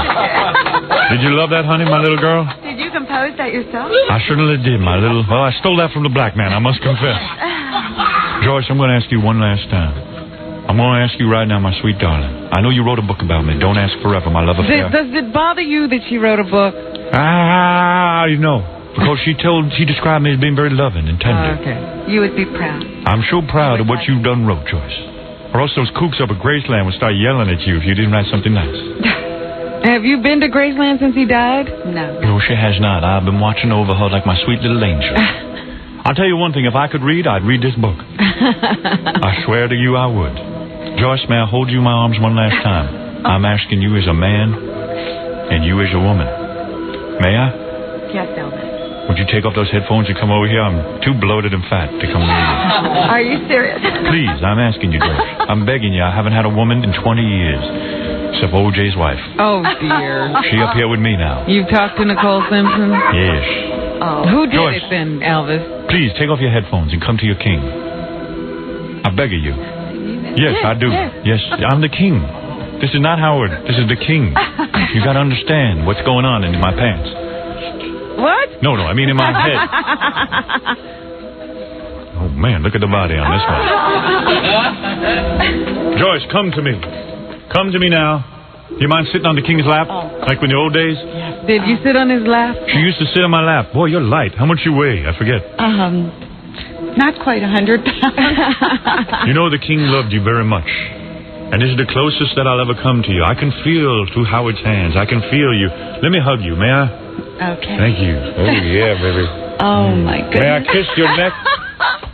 Speaker 1: Did you love that, honey, my little girl?
Speaker 4: Did you compose that yourself?
Speaker 1: I certainly did, my little... Well, I stole that from the black man, I must confess. Joyce, I'm going to ask you one last time. I'm going to ask you right now, my sweet darling. I know you wrote a book about me. Don't Ask Forever, my love affair.
Speaker 2: Does it bother you that she wrote a book?
Speaker 1: You know. Because she described me as being very loving and tender.
Speaker 2: Okay.
Speaker 4: You would be proud.
Speaker 1: I'm so proud of what you've done wrote, Joyce. Or else those kooks up at Graceland would start yelling at you if you didn't write something nice.
Speaker 2: Have you been to Graceland since he died?
Speaker 4: No.
Speaker 1: No, she has not. I've been watching over her like my sweet little angel. I'll tell you one thing. If I could read, I'd read this book. I swear to you I would. Joyce, may I hold you in my arms one last time? I'm asking you as a man and you as a woman. May I?
Speaker 4: Yes, Elvis.
Speaker 1: Would you take off those headphones and come over here? I'm too bloated and fat to come near you.
Speaker 4: Are you serious?
Speaker 1: Please, I'm asking you, Joyce. I'm begging you. I haven't had a woman in 20 years. Except OJ's wife.
Speaker 2: Oh, dear.
Speaker 1: She up here with me now.
Speaker 2: You've talked to Nicole Simpson?
Speaker 1: Yes.
Speaker 4: Oh.
Speaker 2: Who did
Speaker 1: Joyce.
Speaker 2: it then, Elvis?
Speaker 1: Please, take off your headphones and come to your king. I beg of you. Yes, I do. Yes, I'm the king. This is not Howard. This is the king. You got to understand what's going on in my pants.
Speaker 2: What?
Speaker 1: No, I mean in my head. Oh, man, look at the body on this one. Joyce, come to me. Come to me now. You mind sitting on the king's lap? Like in the old days?
Speaker 2: Did you sit on his lap?
Speaker 1: She used to sit on my lap. Boy, you're light. How much you weigh? I forget.
Speaker 4: Not quite 100 pounds.
Speaker 1: You know the king loved you very much. And this is the closest that I'll ever come to you. I can feel through Howard's hands. I can feel you. Let me hug you, may I?
Speaker 4: Okay.
Speaker 1: Thank you. Oh, yeah, baby.
Speaker 4: Oh, my goodness.
Speaker 1: May I kiss your neck?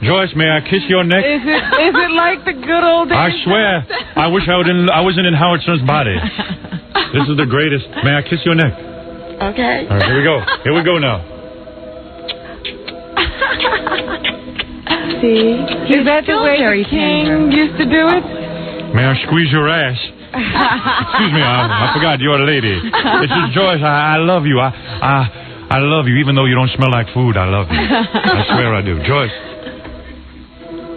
Speaker 1: Joyce, may I kiss your neck?
Speaker 2: Is it like the good old days?
Speaker 1: I swear, I wish I wasn't in Howard Stern's body. This is the greatest. May I kiss your neck?
Speaker 4: Okay.
Speaker 1: All right, here we go. Here we go now.
Speaker 4: See?
Speaker 2: Is that the way the king used to do it?
Speaker 1: May I squeeze your ass? Excuse me, I forgot you're a lady. This is Joyce. I love you. I love you, even though you don't smell like food. I love you. I swear I do. Joyce,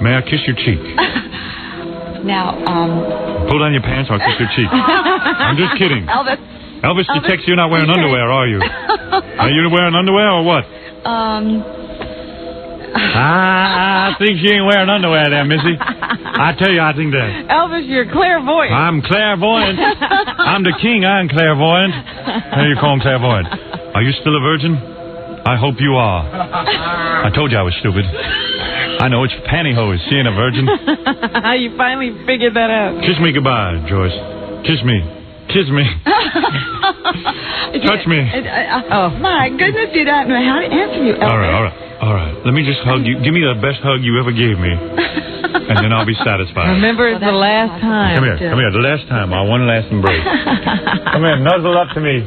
Speaker 1: may I kiss your cheek?
Speaker 4: Now,
Speaker 1: Pull down your pants, I'll kiss your cheek. I'm just kidding.
Speaker 4: Elvis,
Speaker 1: Elvis detects you're not wearing underwear, are you? Are you wearing underwear or what? I think she ain't wearing underwear there, Missy. I tell you, I think that.
Speaker 2: Elvis, you're clairvoyant.
Speaker 1: I'm clairvoyant. I'm the king. I'm clairvoyant. How do you call him clairvoyant? Are you still a virgin? I hope you are. I told you I was stupid. I know, it's pantyhose, seeing a virgin.
Speaker 2: You finally figured that out.
Speaker 1: Kiss me goodbye, Joyce. Kiss me. Kiss me. Touch me.
Speaker 4: Oh, my goodness, you don't know how to answer you, Elvis.
Speaker 1: All right. Let me just hug you. Give me the best hug you ever gave me. And then I'll be satisfied.
Speaker 2: Remember, it's the last time.
Speaker 1: Come here. The last time. Our one last embrace. Come here, nuzzle up to me.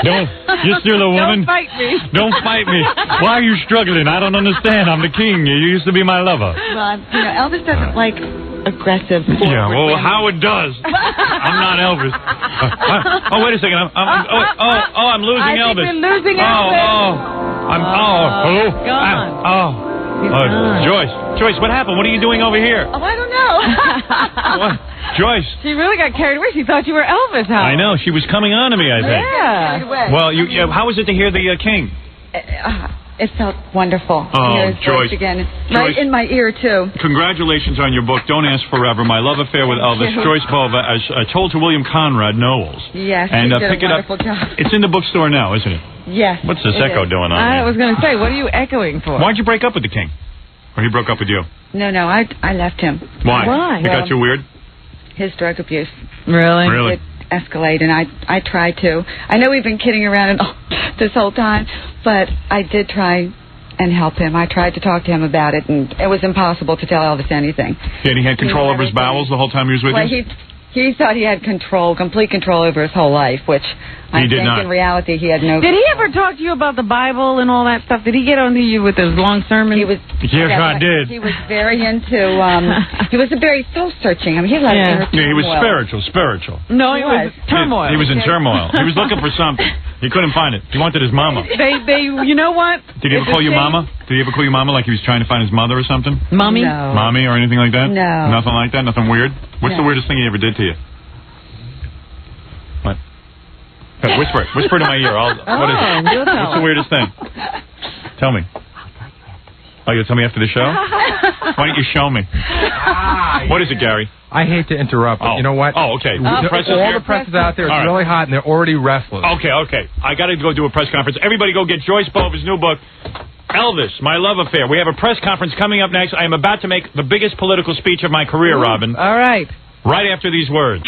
Speaker 1: You're still a woman.
Speaker 2: Don't fight me.
Speaker 1: Don't fight me. Why are you struggling? I don't understand. I'm the king. You used to be my lover.
Speaker 4: Well, Elvis doesn't like aggressive.
Speaker 1: Yeah, well, Howard does. I'm not Elvis. Wait a second. I'm losing Elvis.
Speaker 2: I think we're losing Elvis.
Speaker 1: Hello?
Speaker 2: Gone.
Speaker 1: Joyce, what happened? What are you doing over here?
Speaker 4: Oh, I don't know.
Speaker 1: What? Joyce.
Speaker 2: She really got carried away. She thought you were Elvis, Howard.
Speaker 1: I know. She was coming on to me, I think.
Speaker 2: Yeah.
Speaker 1: Well, how was it to hear the king?
Speaker 4: It felt wonderful.
Speaker 1: Oh,
Speaker 4: Hear his voice
Speaker 1: Joyce.
Speaker 4: again. Right in my ear, too.
Speaker 1: Congratulations on your book, Don't Ask Forever, My Love Affair with Elvis.
Speaker 4: Thank you.
Speaker 1: Joyce Bova, as told to William Conrad Knowles.
Speaker 4: Yes,
Speaker 1: and
Speaker 4: he did
Speaker 1: pick
Speaker 4: a
Speaker 1: it up.
Speaker 4: wonderful job.
Speaker 1: It's in the bookstore now, isn't it?
Speaker 4: Yes.
Speaker 1: What's this
Speaker 4: it
Speaker 1: echo
Speaker 4: is.
Speaker 1: doing on
Speaker 2: I
Speaker 1: here?
Speaker 2: was going to say, what are you echoing for?
Speaker 1: Why'd you break up with the king? Or he broke up with you?
Speaker 4: No, I left him.
Speaker 1: Why?
Speaker 2: Why?
Speaker 1: He got you weird?
Speaker 4: His drug abuse.
Speaker 2: Really?
Speaker 1: Really?
Speaker 4: It escalate, and I tried to. I know we've been kidding around and all this whole time, but I did try and help him. I tried to talk to him about it, and it was impossible to tell Elvis anything.
Speaker 1: Yeah, and he had control over his bowels the whole time he was with
Speaker 4: Well,
Speaker 1: you?
Speaker 4: he thought he had complete control over his whole life, which I
Speaker 1: He did
Speaker 4: think
Speaker 1: not.
Speaker 4: in reality he had no.
Speaker 2: Did he ever talk to you about the Bible and all that stuff? Did he get onto you with those long sermons?
Speaker 4: He was.
Speaker 1: Yes, I did.
Speaker 4: He was very into. He was very soul searching. I mean, he had a lot of inner
Speaker 1: Yeah, he was
Speaker 4: turmoil.
Speaker 1: spiritual.
Speaker 2: No,
Speaker 4: He
Speaker 2: it was
Speaker 4: was.
Speaker 2: turmoil.
Speaker 1: He was in turmoil. He was looking for something. He couldn't find it. He wanted his mama.
Speaker 2: They, you know what?
Speaker 1: Did he ever call you mama? Did he ever call you mama like he was trying to find his mother or something?
Speaker 2: Mommy?
Speaker 4: No.
Speaker 1: Mommy or anything like that?
Speaker 4: No.
Speaker 1: Nothing like that? Nothing weird? What's the
Speaker 4: No.
Speaker 1: weirdest thing he ever did to you? What? Whisper it. Whisper it in my ear. What is it?
Speaker 2: you'll tell
Speaker 1: What's the
Speaker 2: him.
Speaker 1: weirdest thing? Tell me. Oh, you'll tell me after the show? Why don't you show me? What is it, Gary?
Speaker 3: I hate to interrupt, but you know what?
Speaker 1: Oh, okay.
Speaker 3: All
Speaker 1: The press is
Speaker 3: the
Speaker 1: here?
Speaker 3: press is out there. It's
Speaker 1: All right.
Speaker 3: really hot, and they're already restless.
Speaker 1: Okay. I got to go do a press conference. Everybody go get Joyce Bova's new book, Elvis, My Love Affair. We have a press conference coming up next. I am about to make the biggest political speech of my career, Robin.
Speaker 2: All right.
Speaker 1: Right after these words.